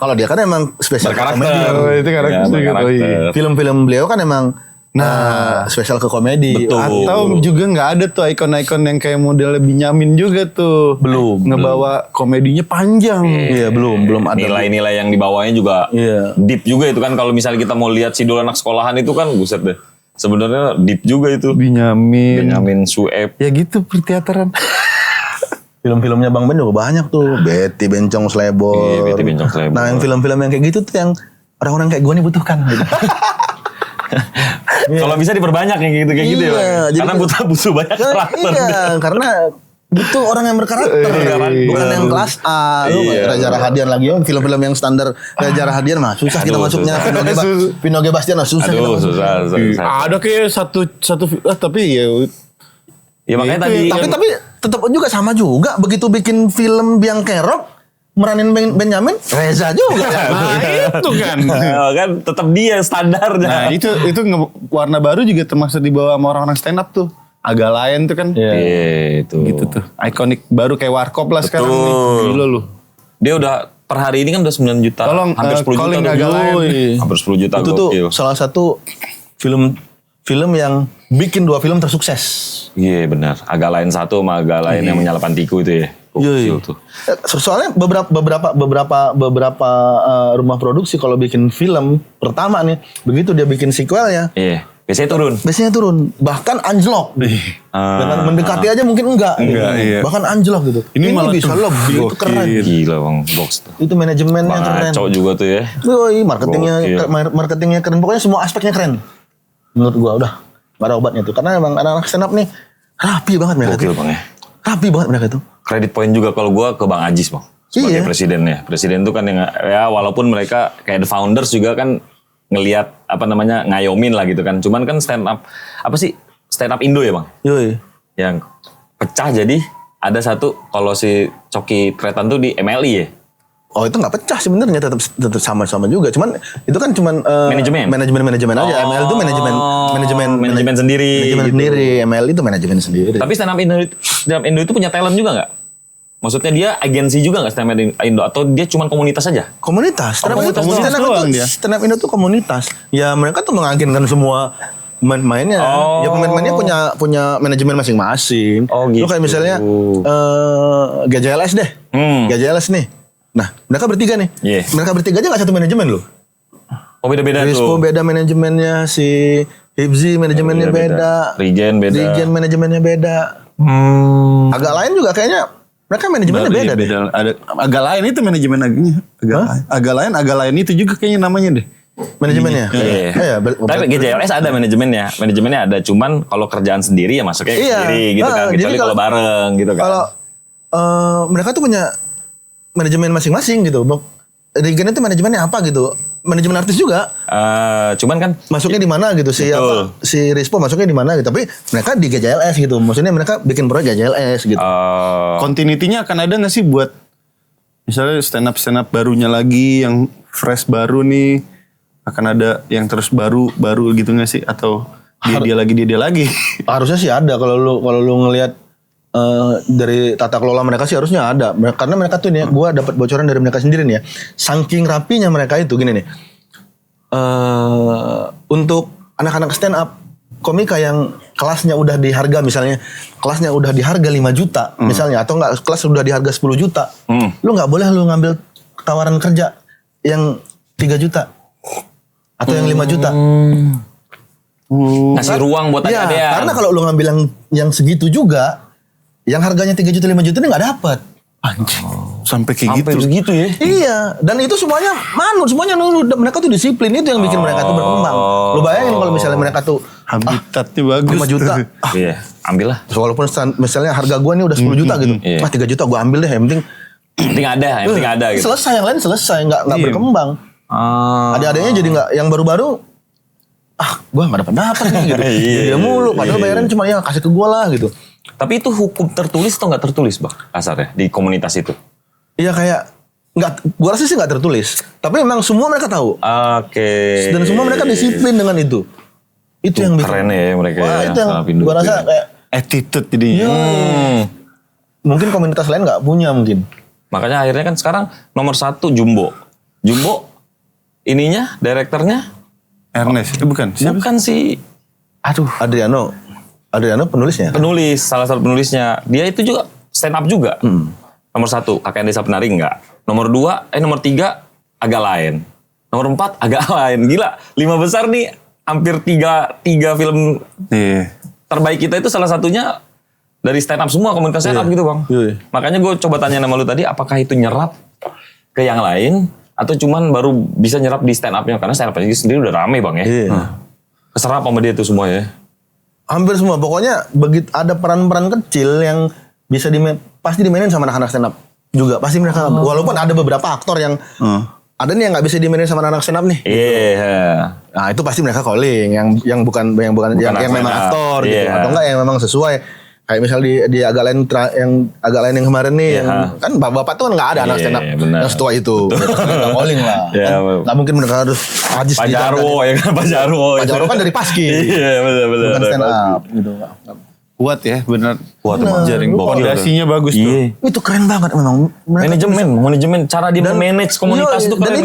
Kalau dia kan emang spesial Berkarakter. komedi. Oh, itu karakter Ya, juga. berkarakter. Film-film beliau kan emang spesial ke komedi. Betul. Atau juga nggak ada tuh ikon-ikon yang kayak model Benyamin juga tuh. Belum. Ngebawa komedinya panjang. Iya, belum ada. Nilai-nilai yang dibawanya juga Iya. deep juga itu kan. Kalau misalnya kita mau lihat Sidul anak sekolahan itu kan buset deh. Sebenarnya deep juga itu. Benyamin Sueb. Ya gitu perteateran. Film-filmnya Bang Ben juga banyak tuh. Betty Bencong Slebor. Iya, Betty Bencong Slebor. Nah, yang film-film yang kayak gitu tuh yang orang-orang kayak gue nih butuhkan gitu. Kalau bisa diperbanyak yang gitu kayak gitu ya. Iya, Bang. jadi Karena butuh banyak karakter. Iya, karena butuh orang yang berkarakter kan, bukan yang kelas A. Lu Iya. Reza Rahadian lagi, film-film yang standar Reza Rahadian mah susah kita Aduh, masuknya. susah. Vino G. Bastian mah susah kita Aduh, masuk. susah. Ada kayak satu tapi ya Ya makanya Itu tadi. Tapi tetap juga sama juga. Begitu bikin film Biang Kerok, meranin Benyamin, Reza juga. nah itu kan. Kan tetap dia standarnya. Nah itu warna baru juga termasuk dibawa sama orang-orang stand up tuh. Agak lain tuh kan. Iya, itu. Gitu tuh. Ikonik baru kayak Warkop lah sekarang nih. Betul. Gila lu. Dia udah per hari ini kan udah 9 juta. Tolong, hampir 10 juta. calling tuh. agak lain. Hampir 10 juta Itu tuh gokil. salah satu film yang bikin 2 film tersukses. Iya benar. Agak lain satu sama agak lain yang menyalapan tiku itu ya. Gokil tuh. Soalnya beberapa rumah produksi kalau bikin film pertama nih, begitu dia bikin sequelnya, Iya. Biasanya turun. biasanya turun, bahkan anjlok. Dengan mendekati aja mungkin enggak gitu. iya. Bahkan anjlok gitu. Ini malah bisa tuh lebih, itu gokil. keren. Gila bang, box tuh. Itu manajemennya Bang keren. Aco juga tuh ya. Woi, marketingnya keren. Pokoknya semua aspeknya keren. Menurut gua udah gak ada obatnya tuh. Karena emang anak-anak stand up nih rapi banget mereka Gokil tuh. bang ya. Rapi banget mereka tuh. Kredit poin juga kalau gue ke Bang Ajis bang. Sebagai Iya. presidennya. Presiden tuh kan yang ya walaupun mereka kayak the founders juga kan ngelihat apa namanya ngayomin lah gitu kan. Cuman kan stand up apa sih stand up Indo ya bang? Yoi. Yang pecah jadi ada satu kalau si Coki Tretan tuh di MLI ya. Oh itu nggak pecah sebenarnya tetap sama-sama juga. Cuman itu kan cuman manajemen aja. ML itu manajemen sendiri. Manajemen gitu. sendiri. ML itu manajemen sendiri. Tapi stand up Indo itu punya talent juga nggak? Maksudnya dia agensi juga nggak stand up Indo atau dia cuma komunitas aja? Komunitas. komunitas doang dia. Stand up Indo tuh komunitas. Ya mereka tuh mengagenkan semua pemain-pemainnya. Oh. Ya pemain-pemainnya punya manajemen masing-masing. Oh, Lu gitu. kayak misalnya GJLS deh. GJLS nih. Nah mereka bertiga nih. Iya. Mereka bertiga aja nggak satu manajemen loh. Oh beda-beda Rispo tuh. beda manajemennya, si Hibzi manajemennya beda. Regen beda. Regen manajemennya beda. Agak lain juga kayaknya mereka manajemennya beda deh. Ada agak lain itu manajemen agak lain itu juga kayaknya namanya deh. Manajemennya. Iya. Iya, Tapi GJLS ada manajemennya. Manajemennya ada. Cuman kalau kerjaan sendiri ya masuknya Iya. sendiri gitu kan. Jadi Kecuali kalau bareng gitu kan. Kalau mereka tuh punya manajemen masing-masing gitu. Regen itu manajemennya apa gitu? Manajemen artis juga. Cuman kan Masuknya di mana gitu Betul. si Rispo masuknya di mana gitu. Tapi mereka di GJLS gitu. Maksudnya mereka bikin proyek GJLS gitu. Continuity-nya akan ada nggak sih buat misalnya stand up barunya lagi yang fresh baru nih akan ada yang terus baru gitu nggak sih atau dia lagi Harusnya sih ada kalau lu ngelihat dari tata kelola mereka sih harusnya ada. Karena mereka tuh nih, gue dapat bocoran dari mereka sendiri nih ya. Saking rapinya mereka itu gini nih. Untuk anak-anak stand up komika yang kelasnya udah di harga misalnya kelasnya udah di harga 5 juta misalnya atau enggak kelas udah di harga 10 juta. Lu nggak boleh lu ngambil tawaran kerja yang 3 juta atau yang 5 juta. ngasih ruang buat Ya, ada. karena kalau lu ngambil yang segitu juga yang harganya 3 juta 5 juta ini nggak dapat. anjir sampai kayak Sampai gitu segitu ya. Iya, dan itu semuanya manut, semuanya nurut. Mereka tuh disiplin, itu yang bikin mereka tuh berkembang. Lu bayangin kalau misalnya mereka tuh habitatnya bagus 5 juta. Iya, ambil lah. Walaupun misalnya harga gua nih udah 10 juta gitu. Iya. 3 juta gua ambil deh, yang penting Yang penting ada gitu. selesai, yang lain selesai, nggak berkembang. Ada-adanya jadi nggak, yang baru-baru gua nggak dapat nih gitu. Iya, Dia mulu, padahal bayaran cuma ya kasih ke gua lah gitu. Tapi itu hukum tertulis atau nggak tertulis, Bang? Kasarnya di komunitas itu. Iya kayak nggak, gua rasa sih nggak tertulis. Tapi memang semua mereka tahu. Oke. Dan semua mereka disiplin dengan itu. Itu yang bikin Keren ya mereka. Wah, ya, itu yang sama Pindu gua itu rasa ya. kayak attitude jadinya mungkin komunitas lain nggak punya mungkin. Makanya akhirnya kan sekarang nomor 1 Jumbo. Jumbo ininya, direkturnya Ernest bukan siapa bukan si Adriano penulisnya. Penulis, salah satu penulisnya. Dia itu juga stand up juga. Nomor 1, KKN Desa Penari enggak. Nomor 3 agak lain. Nomor 4 agak lain. Gila, 5 besar nih hampir 3 film terbaik kita itu salah satunya dari stand up semua, komunitas stand up gitu Bang. Makanya gue coba tanya sama lu tadi, apakah itu nyerap ke yang lain atau cuman baru bisa nyerap di stand up-nya? Karena stand up-nya sendiri udah rame Bang ya. Keserap sama dia tuh semua ya. Hampir semua. Pokoknya begitu ada peran-peran kecil yang bisa pasti dimainin sama anak-anak stand up juga. Pasti mereka walaupun ada beberapa aktor yang ada nih yang nggak bisa dimainin sama anak-anak stand up nih. Nah, itu pasti mereka calling yang bukan yang memang aktor gitu atau enggak yang memang sesuai. Kayak misal di agak lain yang kemarin nih kan bapak tuh kan nggak ada anak stand up yang setua itu. Nggak calling lah. Nggak mungkin mereka harus Ajis Pak Jarwo ya kan, Pak Jarwo. Pak Jarwo kan dari Paski. Iya benar. Bukan stand up gitu. Kuat ya, benar. Kuat emang. Jaring fondasinya bagus tuh. Itu keren banget memang. Manajemen, cara dia manage komunitas itu keren. Dan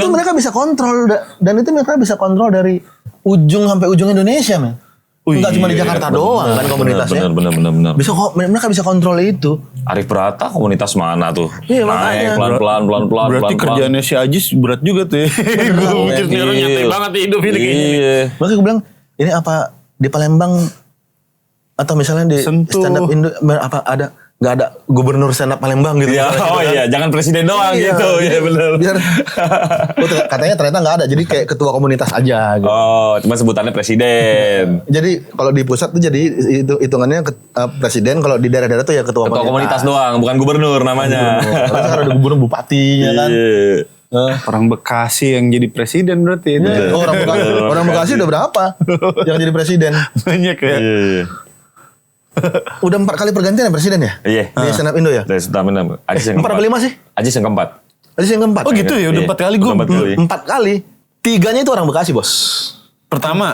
itu mereka bisa kontrol dari ujung sampai ujung Indonesia, men. Enggak cuma di Jakarta doang kan komunitasnya. Benar. Bisa mereka bisa kontrol itu. Arif Brata komunitas mana tuh? Iya, naik makanya. pelan-pelan. Berarti kerjaannya si Ajis berat juga tuh ya. Gue mikir nih orang nyantai banget hidup ini kayaknya. Iya. Makanya gue bilang, ini apa di Palembang atau misalnya di Sentul. stand up Indo apa ada nggak ada gubernur stand up Palembang gitu? Ya, iya, jangan presiden doang gitu. Iya benar. Biar katanya ternyata nggak ada, jadi kayak ketua komunitas aja. Gitu. Oh, cuma sebutannya presiden. Jadi kalau di pusat tuh jadi itu hitungannya presiden, kalau di daerah-daerah tuh ya ketua Komunitas doang, bukan gubernur namanya. Karena kan ada gubernur bupatinya kan. Orang Bekasi yang jadi presiden berarti itu. Orang Bekasi udah berapa yang jadi presiden? Banyak ya. Udah 4 kali pergantian ya presiden ya? Iya. Di stand up Indo ya? Dari stand up Indo. Ajis yang 4 apa 5 sih? Ajis yang keempat. Ajis yang keempat. Oh gitu ya, udah 4 kali gue. 4 kali. 3-nya itu orang Bekasi, Bos. Pertama.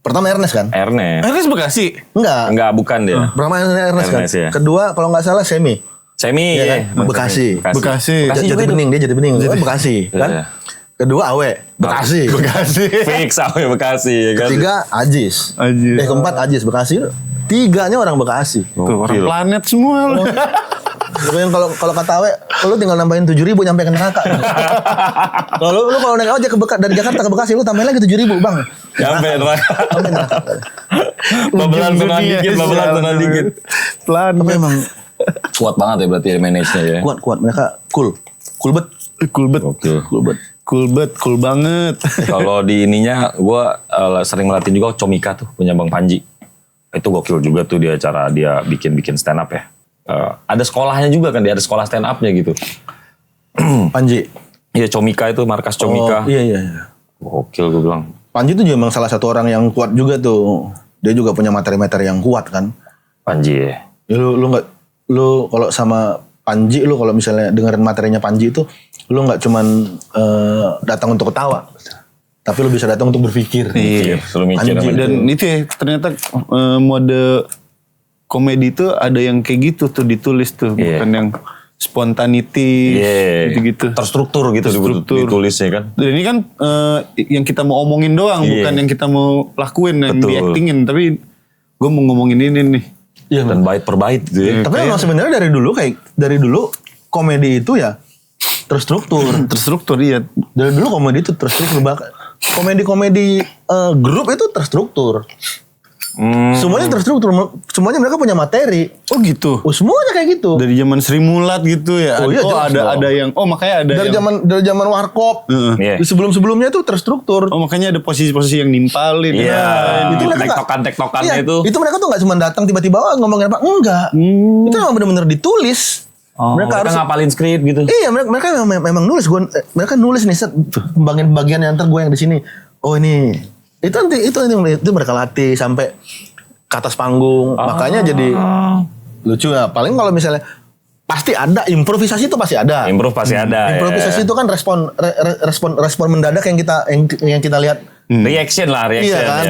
Pertama Ernest kan? Ernest Bekasi? Enggak, bukan dia. pertama Ernest kan? Ernest, ya. Kedua kalau nggak salah Semi. Iya kan? Bekasi. Jati Bening, dia Jati Bening. Bekasi kan? Kedua Awe, Bekasi. Fix Awe Bekasi kan. Ketiga Ajis. Ajis. Keempat Ajis Bekasi. 3-nya orang Bekasi. Tuh orang planet semua lu. Kalau kata Awe, lu tinggal nambahin 7.000 nyampe ke neraka. Kalau naik ojek dari Jakarta ke Bekasi, lu tambahin lagi 7.000 bang. Nyampe neraka. Babelan tenang dikit. Planet. Tapi emang Kuat banget ya berarti manage-nya ya. kuat mereka cool bet. Cool banget. Kalau di ininya gue sering melatih juga Comika tuh punya Bang Panji. Itu gokil juga tuh dia cara dia bikin stand up ya. Ada sekolahnya juga kan, dia ada sekolah stand up-nya gitu. Panji. Iya Comika itu markas Comika. Iya. Gokil gue bilang. Panji itu juga memang salah satu orang yang kuat juga tuh. Dia juga punya materi-materi yang kuat kan. Panji ya. Ya lu kalau sama Panji, lu kalau misalnya dengerin materinya Panji itu, lu nggak cuman datang untuk ketawa, tapi lu bisa datang untuk berpikir. Iya, selalu mikir. Dan itu ya ternyata mode komedi itu ada yang kayak gitu tuh ditulis tuh, bukan yang spontanity gitu-gitu. Terstruktur gitu ditulisnya kan. Dan ini kan yang kita mau omongin doang, bukan yang kita mau lakuin, yang di-actingin, tapi gue mau ngomongin ini nih. Iya, dan bait per bait gitu ya. Tapi emang sebenarnya dari dulu komedi itu ya terstruktur. Iya. Dari dulu komedi itu terstruktur, bahkan komedi grup itu terstruktur. Semuanya terstruktur, semuanya mereka punya materi. Oh gitu. Semuanya kayak gitu. Dari zaman Sri Mulat gitu ya. Ada yang makanya ada dari zaman Warkop. Di sebelum-sebelumnya itu terstruktur. Oh makanya ada posisi-posisi yang nimpalin. Iya. Itu mereka tektokannya itu. Itu mereka tuh nggak cuma datang tiba-tiba ngomongin apa, enggak. Itu memang benar-benar ditulis. Mereka harus ngapalin skrip gitu. Iya, mereka memang nulis. Mereka nulis nih bagian yang ntar gue yang di sini. Oh ini itu mereka latih sampai ke atas panggung. Makanya jadi lucu ya. Paling kalau misalnya pasti ada improvisasi itu pasti ada. Improvisasi itu kan respon mendadak yang kita lihat. Reaction. Iya kan,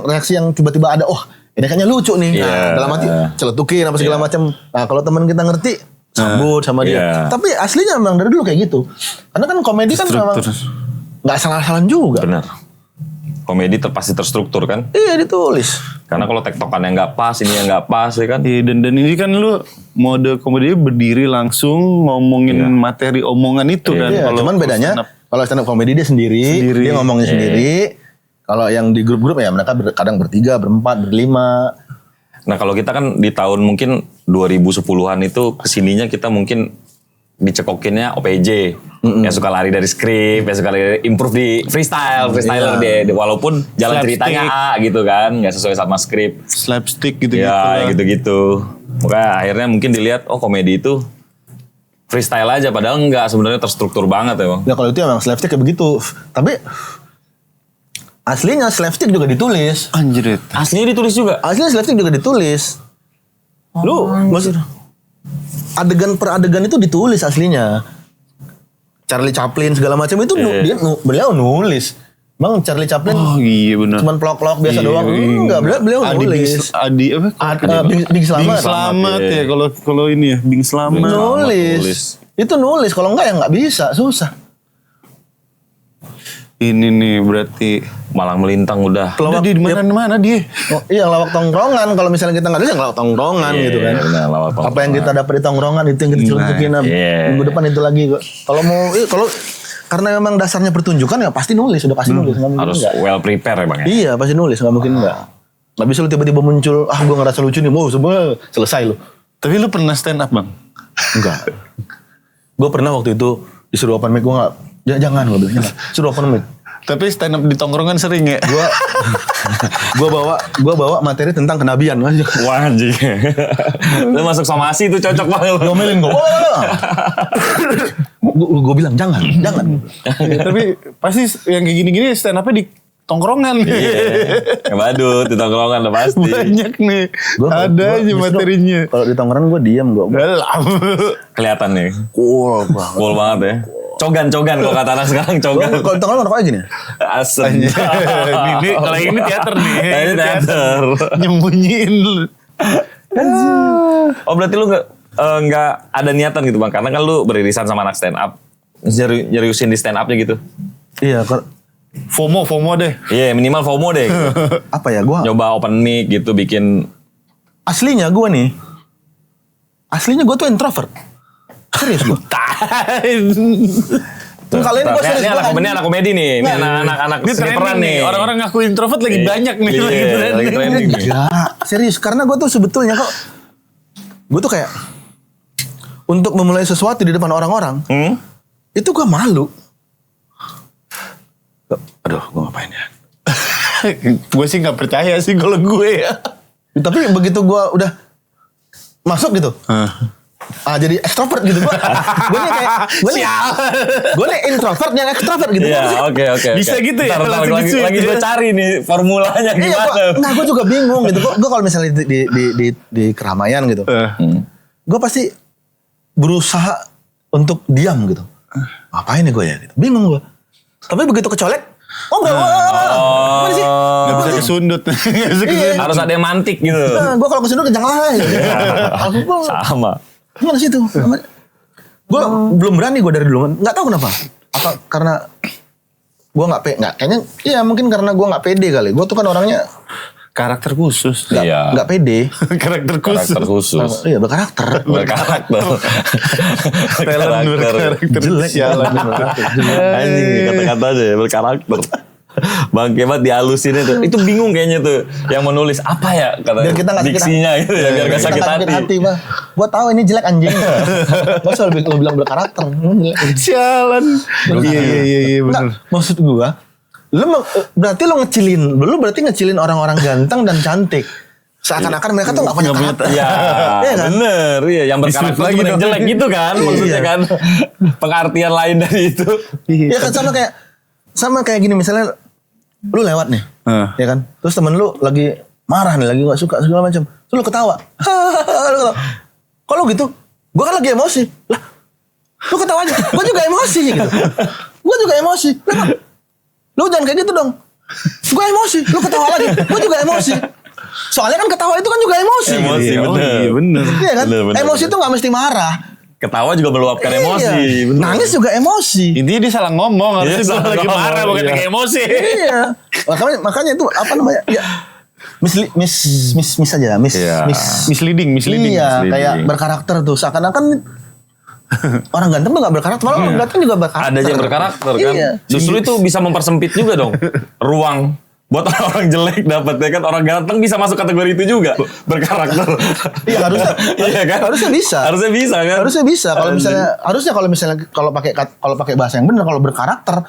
reaksi yang tiba-tiba ada. Oh, ini kayaknya lucu nih. Nah, dalam hati celetukin apa segala macam. Nah, kalau teman kita ngerti sambut sama dia. Tapi aslinya memang dari dulu kayak gitu. Karena kan komedi kan memang nggak salah-salah juga. Benar. komedi pasti terstruktur kan. Iya ditulis. Karena kalau tektokannya nggak pas, ini yang nggak pas ya kan. Iya, dan ini kan lu mode komedi berdiri langsung ngomongin materi omongan itu kan. Iya, cuman bedanya kalau stand up comedy dia sendiri. Dia ngomongnya sendiri. Kalau yang di grup-grup ya mereka kadang bertiga, berempat, berlima. Nah kalau kita kan di tahun mungkin 2010-an itu kesininya kita mungkin dicekokinnya OPJ. Yang suka lari dari skrip, yang suka lari improve di freestyler dia. Walaupun jalan ceritanya A gitu kan, nggak sesuai sama skrip. Slapstick gitu-gitu. Ya gitu-gitu. Makanya akhirnya mungkin dilihat, oh komedi itu freestyle aja. Padahal enggak, sebenarnya terstruktur banget ya Bang. Ya kalau itu emang slapstick kayak begitu. Tapi aslinya slapstick juga ditulis. Anjir. Aslinya ditulis juga? Aslinya slapstick juga ditulis. Lu maksud adegan per adegan itu ditulis aslinya. Charlie Chaplin segala macam itu beliau nulis. Bang Charlie Chaplin. Oh iya benar. Cuman pelok-pelok biasa doang. Enggak, beliau nulis. Bing Slamet. Bing Slamet ya kalau ini ya, Bing Slamet. Nulis. Itu nulis, kalau enggak ya enggak bisa, susah. Ini nih berarti Malang Melintang udah. udah di mana dia. Oh, iya lawak tongkrongan, kalau misalnya kita nggak ada lawak tongkrongan gitu kan. Benar, lawak tongkrongan. Apa yang kita dapat di tongkrongan itu yang kita celupin minggu depan itu lagi. Kalau karena memang dasarnya pertunjukan ya pasti nulis, sudah pasti nulis. Harus well prepare ya Bang ya. Iya pasti nulis, nggak mungkin enggak. Nggak bisa lu tiba-tiba muncul, gue ngerasa lucu nih, wow semua selesai lu. Tapi lu pernah stand up Bang? Enggak. Gue pernah waktu itu disuruh open mic, gue nggak, jangan gue bilang, suruh open mic. Tapi stand up di tongkrongan sering ya? Gue bawa materi tentang kenabian aja. Wah anjing. Lu masuk somasi itu cocok banget. Ngomelin gue. Gue bilang jangan. Ya, tapi pasti yang kayak gini-gini stand up-nya di tongkrongan. Ya badut di tongkrongan udah pasti. Banyak nih. Ada aja materinya. Kalau di tongkrongan gue diam. Kelihatan nih. Cool banget. Cool banget ya. Cogan kalau kata anak sekarang cogan. Kalau di tongkrongan rokoknya gini. Asem. Ini kalau ini teater nih. Ini teater. Nyembunyiin. Oh berarti lu nggak ada niatan gitu Bang, karena kan lu beririsan sama anak stand up, nyeriusin di stand upnya gitu. Iya. FOMO deh. Iya minimal FOMO deh. Apa ya gue? Nyoba open mic gitu bikin. Aslinya gue tuh introvert. Serius gue. Kali ini gue serius. Ini anak komedi nih. Ini anak seniperan nih. Orang-orang ngaku introvert lagi banyak nih. Lagi trending nih. Serius. Karena gue tuh sebetulnya kok. Gue tuh kayak. Untuk memulai sesuatu di depan orang-orang. Itu gue malu. Aduh gue ngapain ya. Gue sih gak percaya sih kalau gue ya. Tapi begitu gue udah. Masuk gitu. Jadi extrovert gitu gue nih introvert yang extrovert gitu. Iya, oke. Bisa gitu ya. Lagi gue cari nih formulanya gimana. Gue juga bingung gitu. Gue kalau misalnya di keramaian gitu, gue pasti berusaha untuk diam gitu. Ngapain nih gue ya? Gitu. Bingung gue. Tapi begitu kecolek, gimana sih? Gak bisa kesundut. Harus ada yang mantik gitu. Nah, gue kalau kesundut kencang lah. Gitu. Sama. Gimana sih itu? Gue belum berani gue dari dulu. Nggak tahu kenapa. Apa karena gue nggak kayaknya. Iya mungkin karena gue nggak pede kali. Gue tuh kan orangnya karakter khusus. Nggak pede. Karakter khusus. Iya berkarakter. Talent berkarakter. Jelek. Anjing kata-kata aja ya berkarakter. Bang Kebat dihalusin itu bingung kayaknya tuh yang menulis apa ya kata biar kita nggak diksinya gitu ya biar nggak sakit hati. Bah. Gua tahu ini jelek anjing. Masa lu bilang berkarakter? Sialan. Iya benar. Maksud gua, berarti lu ngecilin orang-orang ganteng dan cantik. Seakan-akan mereka tuh nggak punya karakter. Iya, kan? bener. Iya, yang berkarakter lagi yang jelek gitu kan, maksudnya kan. Pengertian lain dari itu. Iya kan sama kayak gini misalnya. Lu lewat nih, ya kan? Terus temen lu lagi marah nih, lagi gak suka segala macam. Terus lu ketawa. Kalau gitu, gue kan lagi emosi. Lah, lu ketawa aja. Gue juga emosi gitu. Gue juga emosi. Lah, lu jangan kayak gitu dong. Gue emosi, lu ketawa lagi. Gue juga emosi. Soalnya kan ketawa itu kan juga emosi. Emosi, gitu. bener. Iya bener. Iya kan? Bener. Emosi itu gak mesti marah. Ketawa juga meluapkan emosi. Iya. Bener. Nangis juga emosi. Intinya dia salah ngomong, harusnya Iya, gue salah lagi ngomong, marah bukan iya. lagi emosi. Iya. Makanya itu apa namanya? Ya mis aja, Iya. Misleading. Iya, misleading. kayak berkarakter tuh. Seakan-akan orang ganteng tuh gak berkarakter, malah orang ganteng juga berkarakter. Ada yang berkarakter kan. Iya. Justru itu bisa mempersempit juga dong ruang buat orang jelek dapat ya kan, orang ganteng bisa masuk kategori itu juga berkarakter. Iya, harusnya. Iya kan? Harusnya bisa. Harusnya bisa kan? Harusnya bisa. Kalau misalnya kalau pakai bahasa yang benar, kalau berkarakter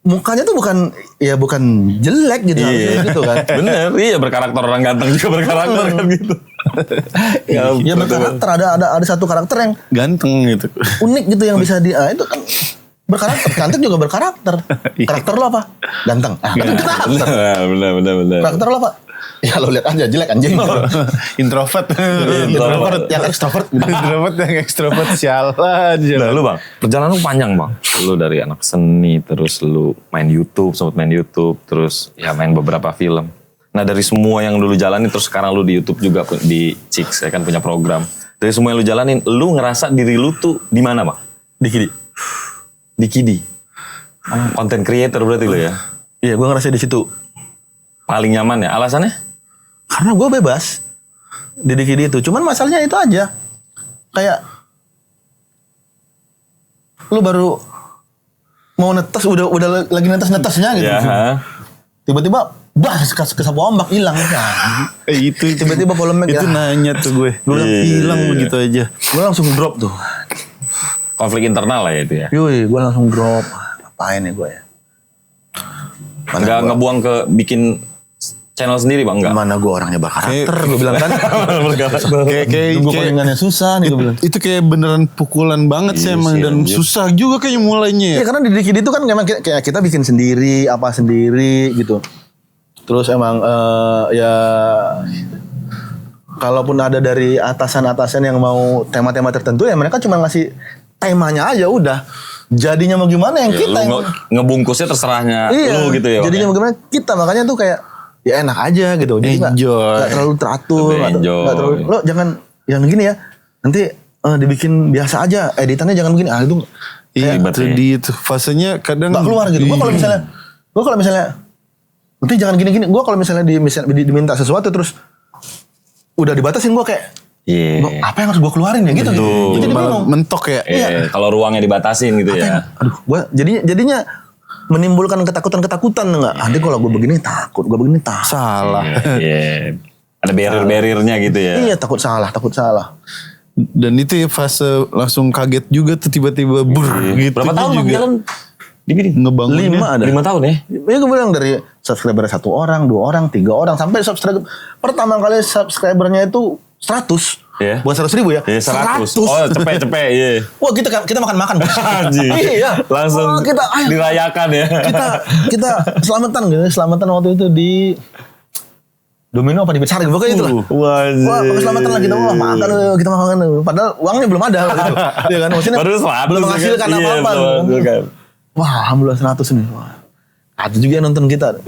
mukanya tuh bukan jelek gitu, harusnya gitu kan. Bener, iya berkarakter, orang ganteng juga berkarakter kan gitu. Ya berkarakter, ada satu karakter yang Ganteng gitu. unik gitu yang bisa itu kan berkarakter. Cantik juga berkarakter. Karakter lo apa? Ganteng. Ah, kan karakter. Bener. Karakter lo apa? Ya lo lihat aja jelek anjing. Introvert. Introvert yang ekstrovert. Introvert yang ekstrovert sialan. Nah lu bang, perjalanan lu panjang bang. Lu dari anak seni, terus lu main YouTube, sempat main YouTube, terus ya main beberapa film. Nah dari semua yang dulu jalanin, terus sekarang lu di YouTube juga di Chicks, saya kan punya program. Dari semua yang lu jalanin, lu ngerasa diri lu tuh di mana bang? Di Kidi. Content creator berarti lu ya? Iya, gue ngerasa di situ. Paling nyaman ya? Alasannya? Karena gue bebas di Dikidi itu. Cuman masalahnya itu aja. Kayak lu baru mau netes, udah lagi netes-netesnya gitu. Ya. Tiba-tiba kesapu ombak hilang. Itu Tiba-tiba polemik itu nanya tuh gue. Gue bilang hilang begitu aja. Gue langsung drop tuh. Konflik internal lah ya itu ya? Yui, gue langsung drop. Apain ya gue ya? Nggak ngebuang ke bikin channel sendiri bang? Enggak? Mana gue orangnya berkarakter, gue bilang kan. Kayak Gue palingannya susah nih gue bilang. itu kayak beneran pukulan banget sih Iya emang sih, dan anjir. susah juga kayaknya mulainya. Iya karena di Dikidi itu kan memang kayak kita bikin sendiri, apa sendiri gitu. Terus emang ya kalaupun ada dari atasan-atasan yang mau tema-tema tertentu ya mereka cuma ngasih temanya aja udah. Jadinya mau gimana yang Ya, kita lu yang ngebungkusnya terserahnya lu gitu ya? Bang, jadinya ya? mau gimana kita, makanya tuh kayak ya enak aja gitu. Jadi Enjoy. nggak terlalu teratur, Lebih enjoy. nggak terlalu. Lo jangan yang gini ya. Nanti dibikin biasa aja, editannya jangan begini. Ah itu Iya, Ribet itu ya. di itu fasenya kadang nggak keluar gitu. Gue kalau misalnya nanti jangan gini-gini. Gue kalau misalnya diminta sesuatu terus udah dibatasin, gue kayak Iya. apa yang harus gue keluarin ya gitu. Betul. Jadi malah bingung. mentok ya. Iya, kalau ruangnya dibatasin gitu ya. Aduh, gue jadinya menimbulkan ketakutan nggak? Nanti kalau gue begini takut, gue begini takut. Salah. Iya. Ada barrier-barriernya gitu ya. Iya takut salah. Dan itu ya fase langsung kaget juga tuh tiba-tiba gitu. Berapa tahun bang juga. jalan di Bidi? Ngebangunnya. 5 ada. 5 tahun ya? Ya gue bilang dari subscriber 1 orang, 2 orang, 3 orang sampai subscriber pertama kali subscribernya itu 100. Iya. Bukan 100.000 ya? Iya 100. Oh cepet-cepet iya. Wah kita makan-makan. Anjing. Iya. Langsung Wah, ayo, dirayakan ya. kita selamatan gitu. Selamatan waktu itu di Domino apa di Besar gitu. Pokoknya itu lah. Wah, pakai selamatan lah kita makan, kita makan. Padahal uangnya belum ada gitu. Iya kan? Maksudnya Baru 100 belum menghasilkan kan? apa-apa. Iya, kan. Wah, alhamdulillah 100 nih. Wah. Ada juga yang nonton kita.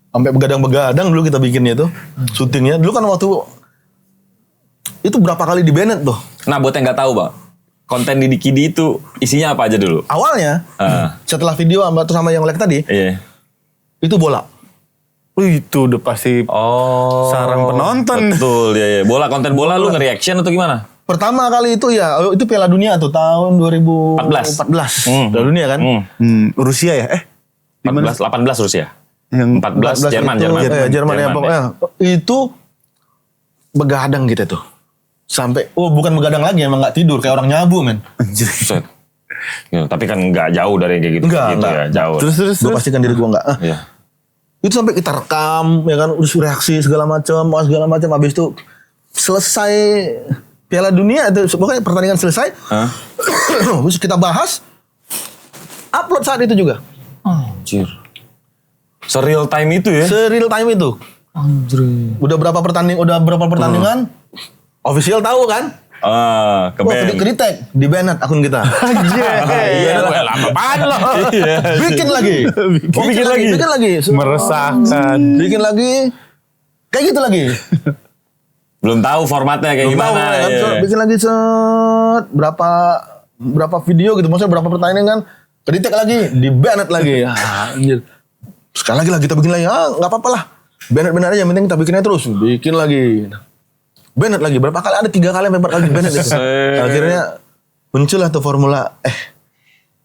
Sampai begadang-begadang dulu kita bikinnya itu. Syutingnya. Dulu kan waktu itu berapa kali di Bennett tuh. Nah buat yang nggak tahu bang, konten di Dikidi itu isinya apa aja dulu? Awalnya, Ah. setelah video sama yang like tadi, Iya. itu bola. Itu udah pasti Oh. sarang penonton. Betul ya. Bola, konten bola lu nge-reaction atau gimana? Pertama kali itu ya, itu Piala Dunia tuh tahun 2014. Piala Dunia kan. Rusia ya? Di mana? 18 Rusia. Yang 14 Jerman. Jerman ya pokoknya. Itu begadang kita tuh. Sampai, bukan begadang lagi, emang gak tidur. Kayak orang nyabu men. Buset. Ya, tapi kan nggak jauh dari kayak gitu. Enggak, gitu enggak. ya, jauh. Terus. Gue pastikan diri gue enggak. Iya. Itu sampai kita rekam, ya kan, terus reaksi segala macam. Habis itu selesai Piala Dunia, itu pokoknya pertandingan selesai. Hah? Terus kita bahas, upload saat itu juga. Anjir. Se-real time itu ya? Se-real time itu. Anjir. Udah berapa pertandingan? Official tahu kan? Ke Wah, band. ke-detect di Bennett akun kita. Iya, lama banget loh. Bikin lagi. bikin lagi? Meresahkan. Bikin lagi. Kayak gitu lagi. Belum tahu formatnya kayak Belum tahu, gimana. kan? Iya. Bikin lagi set berapa video gitu, maksudnya berapa pertanyaan kan, kedetek lagi, di banned lagi. Anjir. Sekali lagi lah kita bikin lagi, nggak apa-apa lah. Banned aja, yang penting kita bikinnya terus, bikin lagi. Banned lagi, berapa kali? Ada 3 kali, 4 kali banned gitu. Akhirnya muncul lah tuh formula,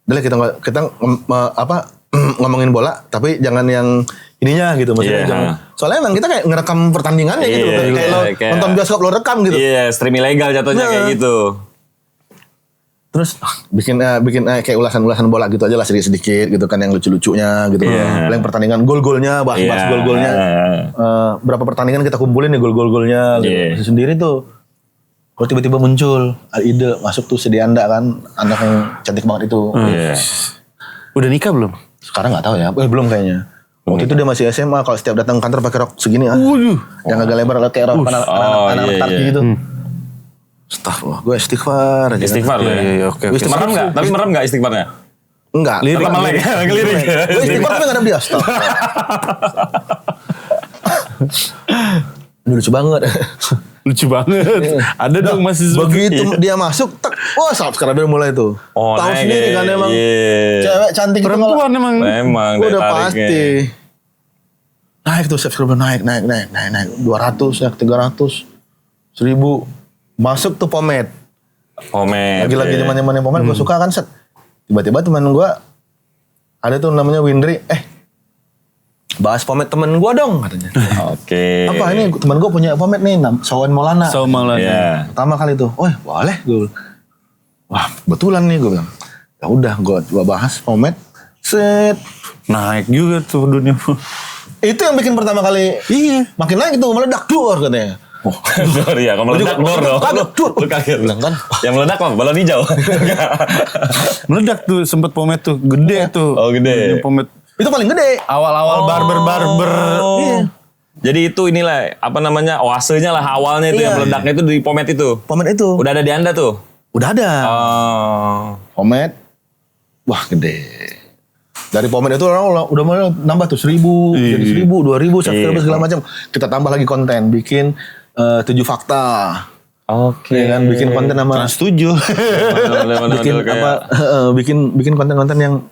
udah lah kita ngomongin bola, tapi jangan yang ininya gitu, maksudnya jangan. Soalnya emang kita kayak ngerekam pertandingannya gitu, kayak lo nonton bioskop lo rekam gitu. Iya, stream ilegal jatuhnya kayak gitu. Terus bikin kayak ulasan bola gitu aja lah sedikit-sedikit gitu kan, yang lucu-lucunya gitu. Paling pertandingan gol-golnya, bahas gol-golnya. Berapa pertandingan kita kumpulin nih gol-golnya gitu. Sendiri tuh. Kalau tiba-tiba muncul ide masuk tuh si Dianda kan, anak yang cantik banget itu. Udah nikah belum? Sekarang nggak tahu ya, belum kayaknya. Waktu itu dia masih SMA, kalau setiap datang kantor pakai rok segini yang agak lebar kayak rok anak tarki gitu. Astagfirullah, gue istighfar aja. Istighfar lu ya. Oke. Merem nggak? Tapi merem nggak istighfarnya? Enggak. Lirik. Apa melek? Lirik. Gue istighfar tapi gak ada dia. Astagfirullah. Ini lucu banget. Lucu banget. Ada dong masih Begitu dia masuk, wah subscriber mulai tuh. Tahu naik sendiri kan emang cewek cantik itu perempuan emang. Memang udah daya tariknya. pasti. Naik tuh subscriber naik. 200 ya, 300, 1000. Masuk tuh Pomade. Lagi-lagi zaman-zamannya Pomade gue suka kan set. Tiba-tiba teman gue ada tuh namanya Windri, bahas Pomade temen gue dong katanya. Oke. Apa ini temen gue punya Pomade nih, Sawan Maulana. Iya. Pertama kali tuh, boleh gue. Wah betulan nih gue bilang. Ya udah gue bahas Pomade, set. Naik juga tuh dunia. Itu yang bikin pertama kali. Iya. Makin naik tuh meledak duor katanya. Sorry ya, kalau meledak dor dong. Lu kaget bilang kan. Yang meledak apa? Balon hijau. Meledak tuh sempet Pomade tuh. Gede tuh. Oh gede. Pomade. Itu paling gede. Awal-awal barber. Iya. Jadi itu inilah apa namanya oasenya lah awalnya itu yang meledaknya itu di Pomade itu. Pomade itu. Udah ada di Anda tuh. Udah ada. Pomade. Wah gede. Dari Pomade itu orang udah mulai nambah tuh 1000, jadi 1000, 2000 subscriber segala macam. Kita tambah lagi konten, bikin 7 fakta. Oke. Ya kan bikin konten sama Trans 7. bikin konten-konten yang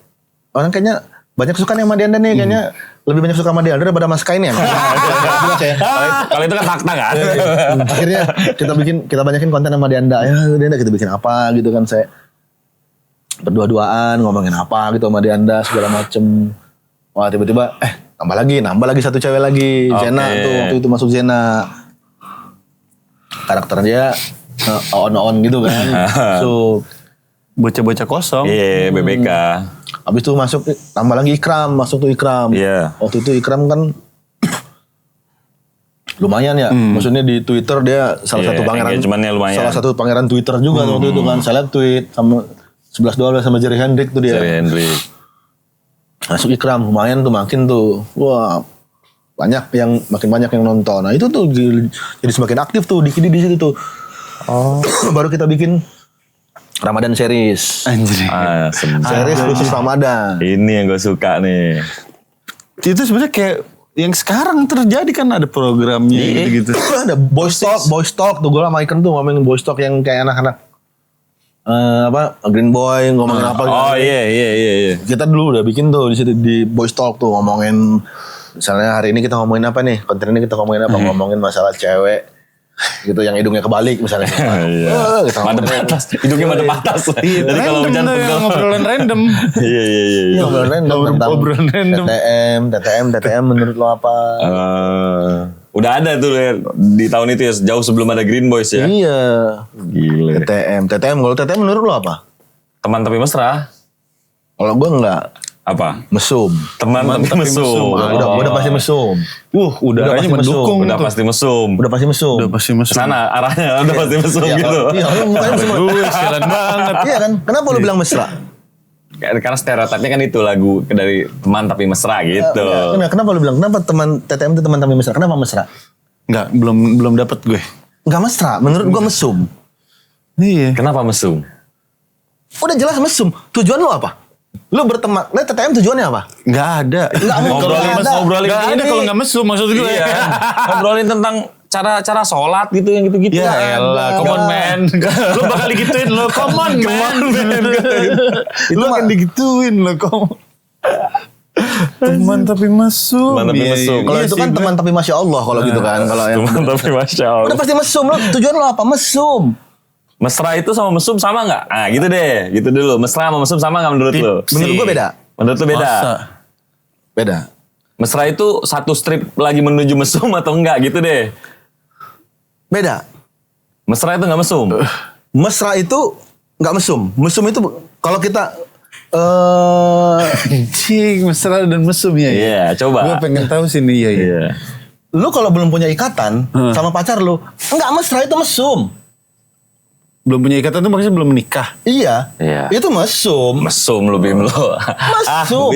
orang kayaknya banyak suka nih sama Dianda nih, kayaknya lebih banyak suka sama Dianda daripada Mas Kain ya. Kalau itu kan fakta kan. Akhirnya kita banyakin konten sama Dianda. Ya Dianda kita bikin apa gitu kan, saya berdua-duaan ngomongin apa gitu sama Dianda segala macem. Wah tiba-tiba nambah lagi satu cewek lagi. Zena tuh waktu itu masuk Zena. Karakternya on gitu kan. So Bocah-bocah kosong. Iya, BBK. abis itu masuk tambah lagi masuk tuh Ikram. Iya. Waktu itu Ikram kan lumayan ya. Maksudnya di Twitter dia salah satu pangeran. engagementnya lumayan. Salah satu pangeran Twitter juga waktu itu kan. Saya lihat tweet sama 11-12 sama Jerry Hendrick tuh dia. Jerry Hendrick. Masuk Ikram lumayan tuh makin tuh. Wah, makin banyak yang nonton. Nah, itu tuh jadi semakin aktif tuh di situ tuh. Baru kita bikin Ramadan series. Anjir. Series khusus Ramadan. Ini yang gue suka nih. Itu sebenarnya kayak yang sekarang terjadi kan ada programnya gitu-gitu. Ada Boys Talk tuh gue sama Ikan tuh ngomongin Boys Talk yang kayak anak-anak Green Boy ngomongin apa gitu. Oh iya. Kita dulu udah bikin tuh di situ di Boys Talk tuh ngomongin misalnya hari ini kita ngomongin apa nih? Konten ini kita ngomongin apa? Ngomongin masalah cewek gitu yang hidungnya kebalik misalnya. Iya. Madep atas, hidungnya madep atas. Jadi kalau hujan pegel. Ngobrolan random. Iya. Ngobrolan random tentang Obrolan random. TTM menurut lo apa? Udah ada tuh di tahun itu ya, jauh sebelum ada Green Boys ya. Iya. Gile. TTM kalau TTM menurut lo apa? Teman tapi mesra. Kalau gue enggak. Apa? Mesum. Teman tapi mesum. Udah pasti mesum. Udah pasti mendukung. Udah pasti mesum. Udah pasti mesum. Udah pasti mesum. Sana arahnya udah pasti mesum gitu. Iya, mukanya mesum. Keren banget. Iya kan? Kenapa lu bilang mesra? Karena stereotipnya kan itu lagu dari teman tapi mesra gitu. Kenapa lu bilang? Kenapa teman TTM itu teman tapi mesra? Kenapa mesra? Enggak, belum dapat gue. Enggak mesra. Menurut gua mesum. Iya. Kenapa mesum? Udah jelas mesum. Tujuan lu apa? Lu berteman. Nah, TTM tujuannya apa? Enggak ada. Enggak mungkin Ngobrolin ada. ngobrolin Enggak ada ini. kalau enggak mesum maksud gue. Iya. Ngobrolin tentang cara sholat gitu yang gitu-gitu. Ya elah, come on man. Lu bakal digituin lo, come on man. Lu akan digituin lo, teman tapi mesum. Teman tapi mesum. Kalau itu kan teman tapi masya Allah kalau gitu kan. Kalau yang Teman tapi masya Allah. udah pasti mesum lo. Tujuan lo apa? Mesum. Mesra itu sama mesum sama nggak? Ah gitu deh, gitu dulu. Mesra sama mesum sama nggak menurut lu? Menurut gue beda. Menurut lu beda? Masa? Beda. Mesra itu satu strip lagi menuju mesum atau enggak gitu deh? Beda. Mesra itu nggak mesum? Mesra itu nggak mesum. Mesum itu kalau kita Cing, mesra dan mesum ya. Iya, coba. Gue pengen tahu sih nih, ya. Iya. lu kalau belum punya ikatan sama pacar lu, enggak mesra itu mesum. Belum punya ikatan tuh maksudnya belum menikah. Iya. Iya. Itu mesum. Mesum lu Bim lu. Mesum.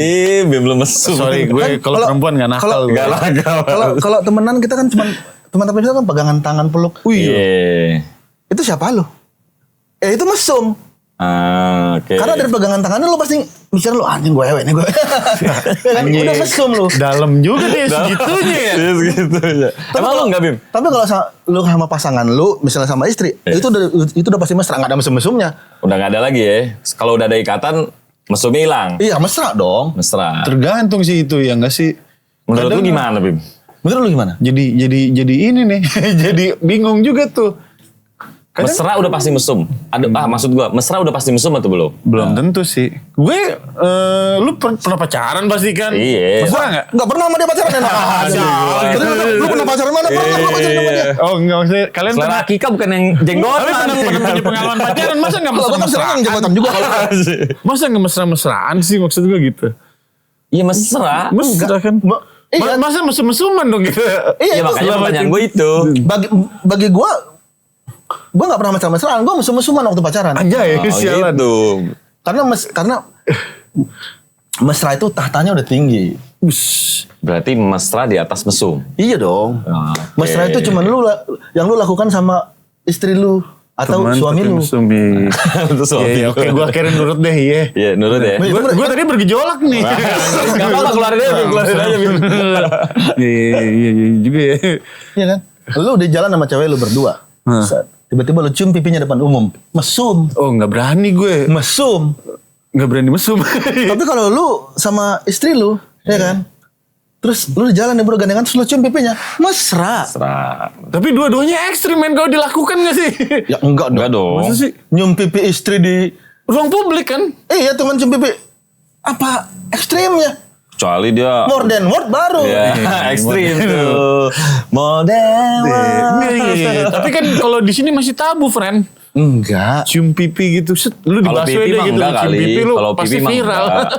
Bim lu mesum. Sorry, gue kalau perempuan gak nakal. Gak nakal. Kalau temenan kita kan cuman teman-teman kita kan pegangan tangan peluk. Wih, Iya. itu siapa lu? Itu mesum. Ah, oke. Karena dari pegangan tangannya lu pasti mikir lu anjing gue ewek nih gue. Ya kan? Udah mesum lu. Dalam juga nih segitunya ya. Iya segitunya. Emang lu enggak Bim? Tapi kalau lu sama pasangan lu, misalnya sama istri, itu udah pasti mesra, nggak ada mesum-mesumnya. Udah gak ada lagi ya. Kalau udah ada ikatan, mesumnya hilang. Iya mesra dong. Mesra. Tergantung sih itu ya nggak sih. Menurut lu Kadang- gimana Bim? Menurut lu gimana? Jadi ini nih. Jadi bingung juga tuh. Kadang- Mesra udah pasti mesum. Maksud gua, mesra udah pasti mesum atau belum? Belum tentu sih. Gue, lu pernah pacaran pasti kan? Iya. Mesra nggak? Nggak pernah sama dia pacaran enak aja. Lu pernah pacaran mana? Pernah gua pacaran sama dia. Oh enggak maksudnya kalian Selera pernah Akika bukan yang jenggotan. Tapi pernah punya pengalaman pacaran masa nggak Kalau gua kan sekarang jabatan juga. Masa nggak mesra-mesraan sih maksud gue gitu? Iya mesra. Mesra kan? Iya. Masa mesum-mesuman dong gitu? Iya makanya pertanyaan gue itu. Bagi gua nggak pernah mesra-mesraan, gua mesum-mesuman waktu pacaran. Anjay, Oh sialan. gitu. Karena mesra itu tahtanya udah tinggi. Berarti mesra di atas mesum. Iya dong. Oke. Mesra itu cuma yang lu lakukan sama istri lu atau Teman suami tapi lu. mesum, iya. Itu suami. Iya, oke, gue akhirnya nurut deh, iya. Iya nurut ya. Gue tadi bergejolak nih. Gak apa-apa keluarin aja Bim. Keluarin aja Bim. Iya juga ya. Iya kan? Lu udah jalan sama cewek lu berdua. Set. Tiba-tiba lu cium pipinya depan umum. Mesum. Oh nggak berani gue, Mesum. nggak berani mesum. Tapi kalau lu sama istri lu, ya kan? Terus lu di jalan nih bro gandengan terus lu cium pipinya. Mesra. Mesra. Tapi dua-duanya ekstrim men, kalau dilakukan gak sih? Ya enggak Enggak dong. Masa sih? Nyium pipi istri di... Ruang publik kan? Iya teman cium pipi. Apa ekstrimnya? Kecuali dia. More than word baru. Ya, ekstrim tuh. Model. Iya. Tapi kan kalau di sini masih tabu, friend. Enggak. Cium pipi gitu, set, lu di Kalau busway pipi deh mah gitu, enggak cium kali. pipi lu Kalau pasti pipi mah viral. enggak.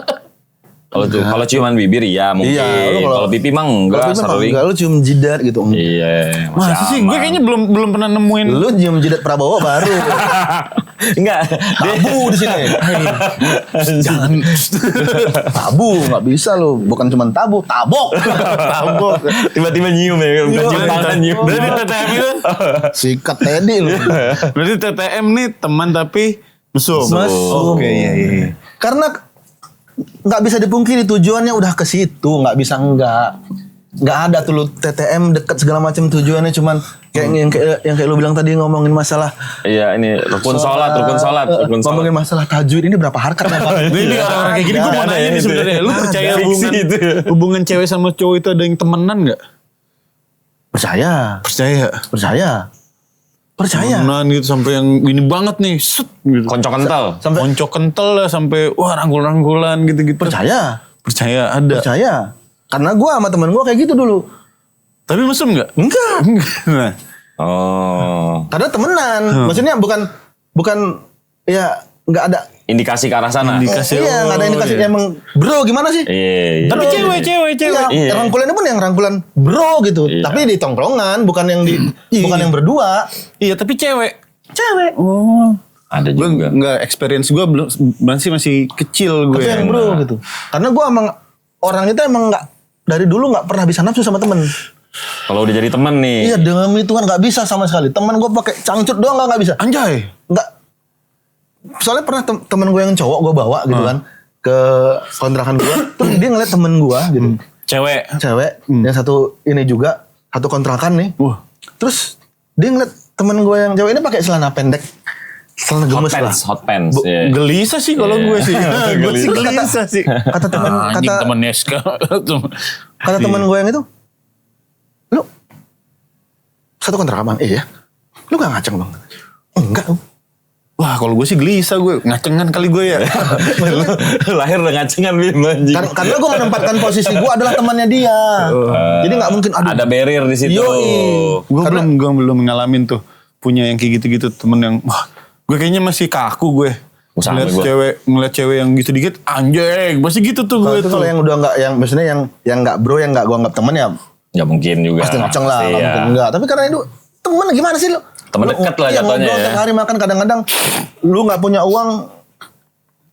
Kalau ciuman bibir ya mungkin. Iya, Kalau pipi mah enggak Kalau pipi mah sering. enggak, lu cium jidat gitu. Iya. masih Masa sih? Gue aman. kayaknya belum pernah nemuin. Lu cium jidat Prabowo baru. Enggak. Tabu di sini. Jangan. Tabu, nggak bisa lu. Bukan cuma tabu, tabok. Tabok. Tiba-tiba nyium ya. Bukan cium tangan nyium. Berarti TTM itu, Sikat Teddy lu. berarti TTM nih teman tapi mesum. Mesum. Oke, iya. Karena nggak bisa dipungkiri tujuannya udah ke situ, nggak bisa enggak. Nggak ada tuh lu TTM deket segala macam tujuannya cuman kayak yang kayak lu bilang tadi ngomongin masalah Iya ini rukun sholat. ngomongin masalah tajwid ini berapa harkat apa? Ini orang-orang kayak gini gue mau Ada nanya ya nih itu sebenarnya. ya. Lu percaya Ada. hubungan Fiksi itu ya. hubungan cewek sama cowok itu ada yang temenan nggak? Percaya, Percaya. percaya. Temenan gitu sampai yang ini banget nih, set gitu. Konco kental. Sampai Koncok kental lah sampai wah rangkul-rangkulan gitu-gitu. percaya, Ada. percaya. Karena gua sama temen gua kayak gitu dulu. Tapi mesum nggak? Enggak. Nah, Oh. Karena temenan. Maksudnya bukan ya nggak ada. Indikasi ke arah sana. Indikasi. Iya, nggak ada indikasi iya. emang bro gimana sih? Iya. Tapi cewek. Iya, Iya. rangkulannya pun yang rangkulan bro gitu. Iya. Tapi di tongkrongan, bukan yang bukan yang berdua. Iya, tapi cewek. Cewek. Oh. Ada Gue juga. nggak experience gue belum masih kecil gue. Tapi yang bro gitu. Karena gua emang orang itu emang nggak dari dulu nggak pernah bisa nafsu sama temen. Kalau udah jadi temen nih. Iya demi Tuhan nggak bisa sama sekali. Temen gua pakai cangcut doang nggak bisa. Anjay. Nggak. Soalnya pernah temen gue yang cowok gua bawa gitu kan ke kontrakan gua. Terus dia ngeliat temen gua gitu. Cewek. Cewek yang satu ini juga satu kontrakan nih. Wah. Terus dia ngeliat temen gue yang cewek ini pakai celana pendek, celana gemes lah. Hot pants. iya. Gelisah sih kalau gue sih. Gue sih gelisah sih. Kata temen, Anjing kata temen Neska. kata temen gue yang itu, lu satu kontrak apaan? Iya. Lu gak ngaceng bang? Enggak. Wah kalau gue sih gelisah gue. Ngacengan kali gue ya. Lahir udah ngacengan Bim anjing. Karena gue menempatkan posisi gue adalah temannya dia. Jadi gak mungkin Ada barrier di situ. Yoi. Gue belum ngalamin tuh. Punya yang kayak gitu-gitu temen yang. Wah gue kayaknya masih kaku gue. Sama Ngeliat cewek yang gitu dikit. Anjing. Masih gitu tuh Kalau gue itu tuh. kalau yang udah nggak, yang maksudnya yang nggak bro, yang nggak gue anggap temen ya Ya mungkin juga. pasti ngaceng lah, Pasti, nggak ya. mungkin enggak. Tapi karena itu temen gimana sih lu? Temen dekat lah iya, jatuhnya ngobrol ya. tiap hari makan, kadang-kadang lu nggak punya uang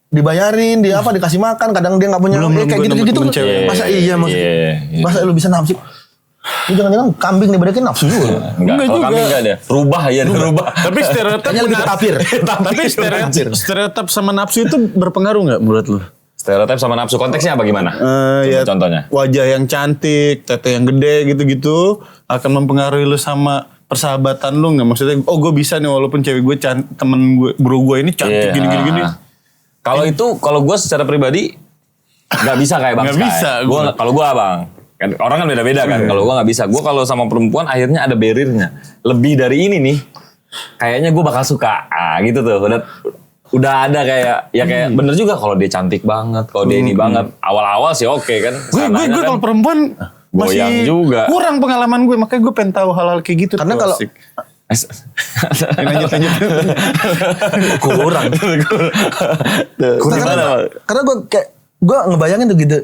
dibayarin, dia apa dikasih makan, kadang dia nggak punya, Belum, kayak gue gitu-gitu. temen cewek. Masa iya maksudnya? Iya. Masa lu bisa nafsu? Lu jangan-jangan kambing dibedakin nafsu juga. Enggak, kalau juga. kami enggak ada. Rubah ya, rubah. Tapi stereotip Kayaknya lebih ke tapir. Tapi stereotip sama nafsu itu berpengaruh nggak menurut lu? Stereotip sama nafsu konteksnya apa gimana? Ya, Contohnya. wajah yang cantik, tete yang gede gitu-gitu akan mempengaruhi lu sama persahabatan lu nggak? Maksudnya, oh gue bisa nih walaupun cewek gue temen gue, bro gue ini cantik Iya. gini-gini. Kalau itu, kalau gue secara pribadi nggak bisa kayak Bang Nggak Sky. bisa, Kalau gue Bang, kan orang kan beda-beda kan. Kalau gue nggak bisa. Gue kalau sama perempuan akhirnya ada barriernya. Lebih dari ini nih, kayaknya gue bakal suka. Gitu tuh. Udah ada kayak, ya kayak bener juga kalau dia cantik banget, kalau dia ini banget. Awal-awal sih oke kan. Gue Sananya kalau kan perempuan goyang masih juga. kurang pengalaman gue, makanya gue pengen tahu hal-hal kayak gitu. Karena tuh, kalau- asik. Lanjut. Kurang. Gimana, Bang? Karena gue ngebayangin tuh gitu,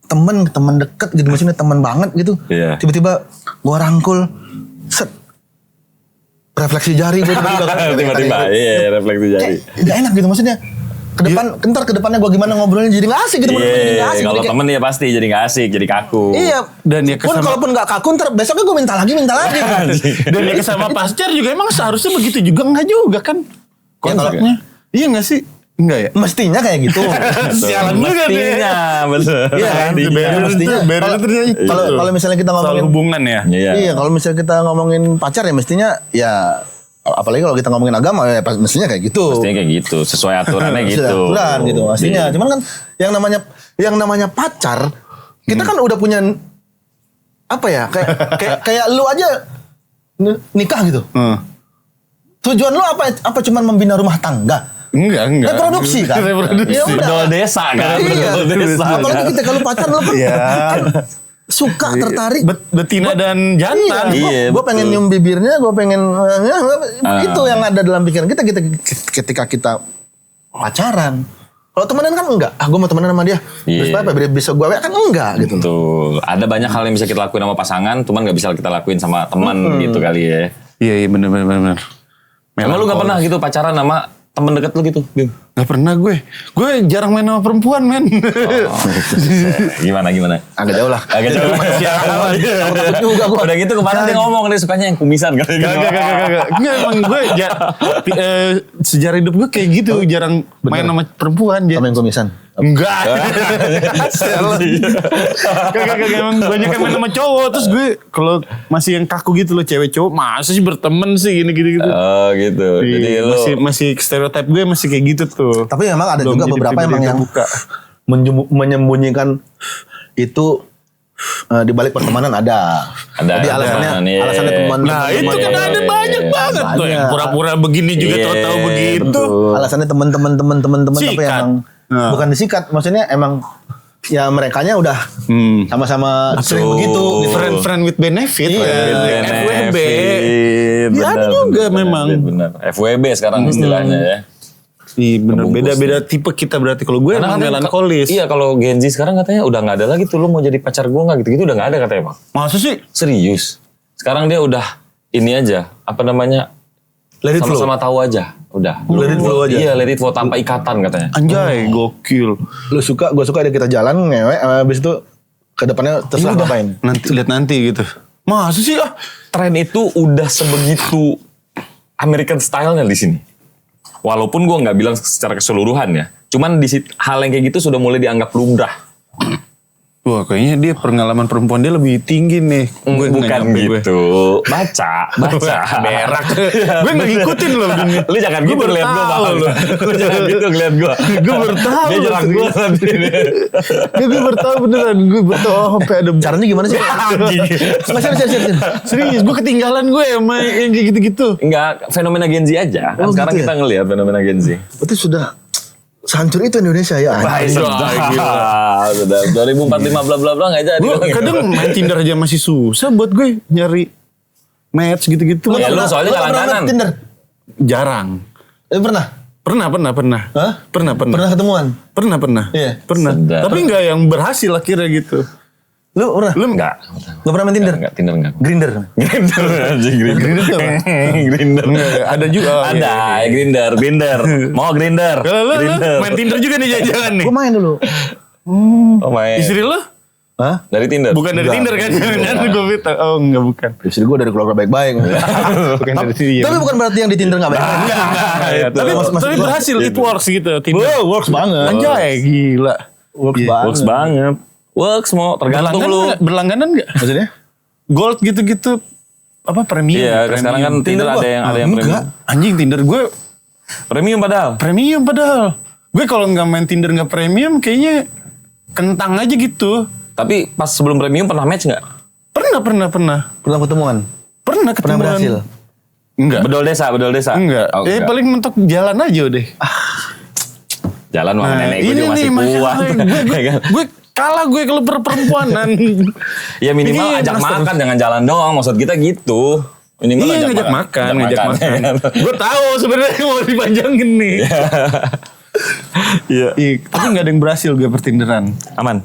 temen deket gitu, maksudnya temen banget gitu. Iya. Tiba-tiba gue rangkul, set, refleksi jari gue Tiba-tiba, iya refleksi jari. Kayak gak enak gitu maksudnya. Ke depannya gue gimana ngobrolnya jadi gak asik gitu. Jadi Iya, gak asik. kalau Jadi kayak- temen ya pasti jadi gak asik, jadi kaku. Iya. Dan ya Pun kesama- kalaupun gak kaku ntar besoknya gue minta lagi. Dan ya sama pacar juga emang seharusnya begitu juga, enggak juga kan konsepnya. Iya enggak sih? Enggak ya? Mestinya kayak gitu. Sialan juga deh. Mestinya, betul. Iya kan? Mestinya. Mestinya. Barrier itu Kalau misalnya kita soal ngomongin hubungan ya. Iya. Iya, kalau misalnya kita ngomongin pacar ya mestinya ya, apalagi kalau kita ngomongin agama ya mestinya kayak gitu. Mestinya kayak gitu, sesuai aturannya Sesuai gitu. aturan gitu mestinya. Iya. Cuman kan yang namanya pacar, kita kan udah punya apa ya? Kayak lu aja nikah gitu. Tujuan lu apa cuman membina rumah tangga? Enggak. Reproduksi kan? Reproduksi. Ya udah. Bedol desa kan? Iya. Bedol desa Apalagi kan? kita kalau pacar lu kan, Iya. kan suka tertarik. Betina dan jantan. Iya, Gue pengen betul. nyium bibirnya, gue pengen itu yang ada dalam pikiran kita ketika kita pacaran. Kalau temenan kan enggak. Gue mau temenan sama dia. Terus Iya. apa? Bisa gue kan enggak gitu. Betul. Ada banyak hal yang bisa kita lakuin sama pasangan, cuman nggak bisa kita lakuin sama teman gitu kali ya. Iya benar. Emang lu nggak pernah gitu pacaran sama temen deket lu gitu, Bim? Gak pernah gue. Gue jarang main sama perempuan, men. Gimana? Agak jauh lah. Agak jauh. Takut juga gue. Udah gitu kemarin dia ngomong dia sukanya yang kumisan kan. Kagak. Enggak, emang gue sejarah hidup gue kayak gitu, jarang main sama perempuan. Sama yang komisan. Enggak. Kagak emang banyak yang main sama cowok. Terus gue kalau masih yang kaku gitu loh, cewek cowok masa sih berteman sih gini. Oh gitu. Jadi lu masih stereotip gue masih kayak gitu tuh. Tapi memang ada Belum juga jadi beberapa pribadi emang yang terbuka. menyembunyikan itu di balik pertemanan ada. Ada, Jadi ada. alasannya teman. Nah itu kan ada banyak banget tuh yang pura-pura begini juga Iya, tahu-tahu begitu. betul. Alasannya teman-teman tapi Sikat. emang Nah. bukan disikat, maksudnya emang ya merekanya udah sama-sama sering begitu. Gitu. Friend with benefit. Iya. FWB. Benefit. Ya, ada juga memang. Benar. FWB sekarang istilahnya ya. Iya bener, Kebungkus beda-beda tipe kita berarti. Kalau gue emang katanya- melankolis. Iya kalau Gen Z sekarang katanya udah nggak ada lagi tuh lu mau jadi pacar gua nggak gitu-gitu udah nggak ada katanya Bang. Masa sih? Serius. Sekarang dia udah ini aja apa namanya Let it flow. sama-sama tahu aja. Udah. Let it flow aja. Iya let it flow tanpa ikatan katanya. Anjay, gokil. Lu suka, gue suka, ada kita jalan ngewek, habis itu ke depannya terserah ngapain. Nanti lihat nanti gitu. Masa sih ah? Tren itu udah sebegitu American style-nya di sini. Walaupun gue nggak bilang secara keseluruhan ya. Cuman di hal yang kayak gitu sudah mulai dianggap lumrah. Wah kayaknya dia pengalaman perempuan dia lebih tinggi nih. Gue Bukan gitu. Baca. Berak. Gue gak ngikutin loh gini. Lu jangan gitu lihat gue Bang. Lu jangan gitu ngeliat gue. Gue bertahu. Dia nyerang gue nanti. Gue bertahu beneran. Gue bertahu sampai ada. Caranya gimana sih? Serius, gue ketinggalan gue sama yang kayak gitu-gitu. Enggak, fenomena Gen Z aja. Kan sekarang gitu ya? kita ngelihat fenomena Gen Z. Berarti sudah sehancur itu Indonesia ya. Sudah 2045 bla bla bla enggak jadi. Gue kadang main Tinder aja masih susah buat gue nyari match gitu-gitu. Ya, lu soalnya langganan. Tinder? Jarang. Pernah? Pernah. Hah? Pernah. Pernah ketemuan? Pernah. Iya. Pernah. Sedap. Tapi enggak yang berhasil akhirnya gitu. Lu pernah? Lu Enggak. Gak pernah main Tinder? Enggak, Tinder enggak. Grinder? Grinder anjing Grinder. Grinder. ada juga. Ada, ya, Grinder. Mau Grinder. Kalau lu Grinder. main Tinder juga nih jangan nih. Gue main dulu. Oh main. Istri lu? Hah? Dari Tinder. Bukan dari Tinder kan? Jangan gue minta. Oh enggak bukan. Istri gue dari keluarga baik-baik. Bukan dari sini. Tapi bukan berarti yang di Tinder gak baik-baik. Enggak. Tapi berhasil. It works gitu. Tinder. Works banget. Anjay gila. Works banget. Works mau tergantung lu. Berlangganan enggak? Maksudnya? Gold gitu-gitu. Apa premium? Iya, Premium. sekarang kan Tinder ada yang premium. Enggak. Anjing Tinder gue Premium padahal. premium padahal. Gue kalau nggak main Tinder nggak premium kayaknya kentang aja gitu. Tapi pas sebelum premium pernah match nggak? Pernah. Pernah ketemuan? Pernah Pernah ketemuan. berhasil? Enggak. Bedol desa. Enggak. Oh, enggak. Paling mentok jalan aja deh. Jalan sama nenek gue juga masih kuat. Gue kalah gue kalau perempuanan. Ya minimal Ini ajak master. makan, jangan jalan doang. Maksud kita gitu. Minimal Iya ngajak makan. Gue tahu sebenarnya mau dipanjangin nih. Iya. Iya, tapi nggak ada yang berhasil gue pertinderan. Aman.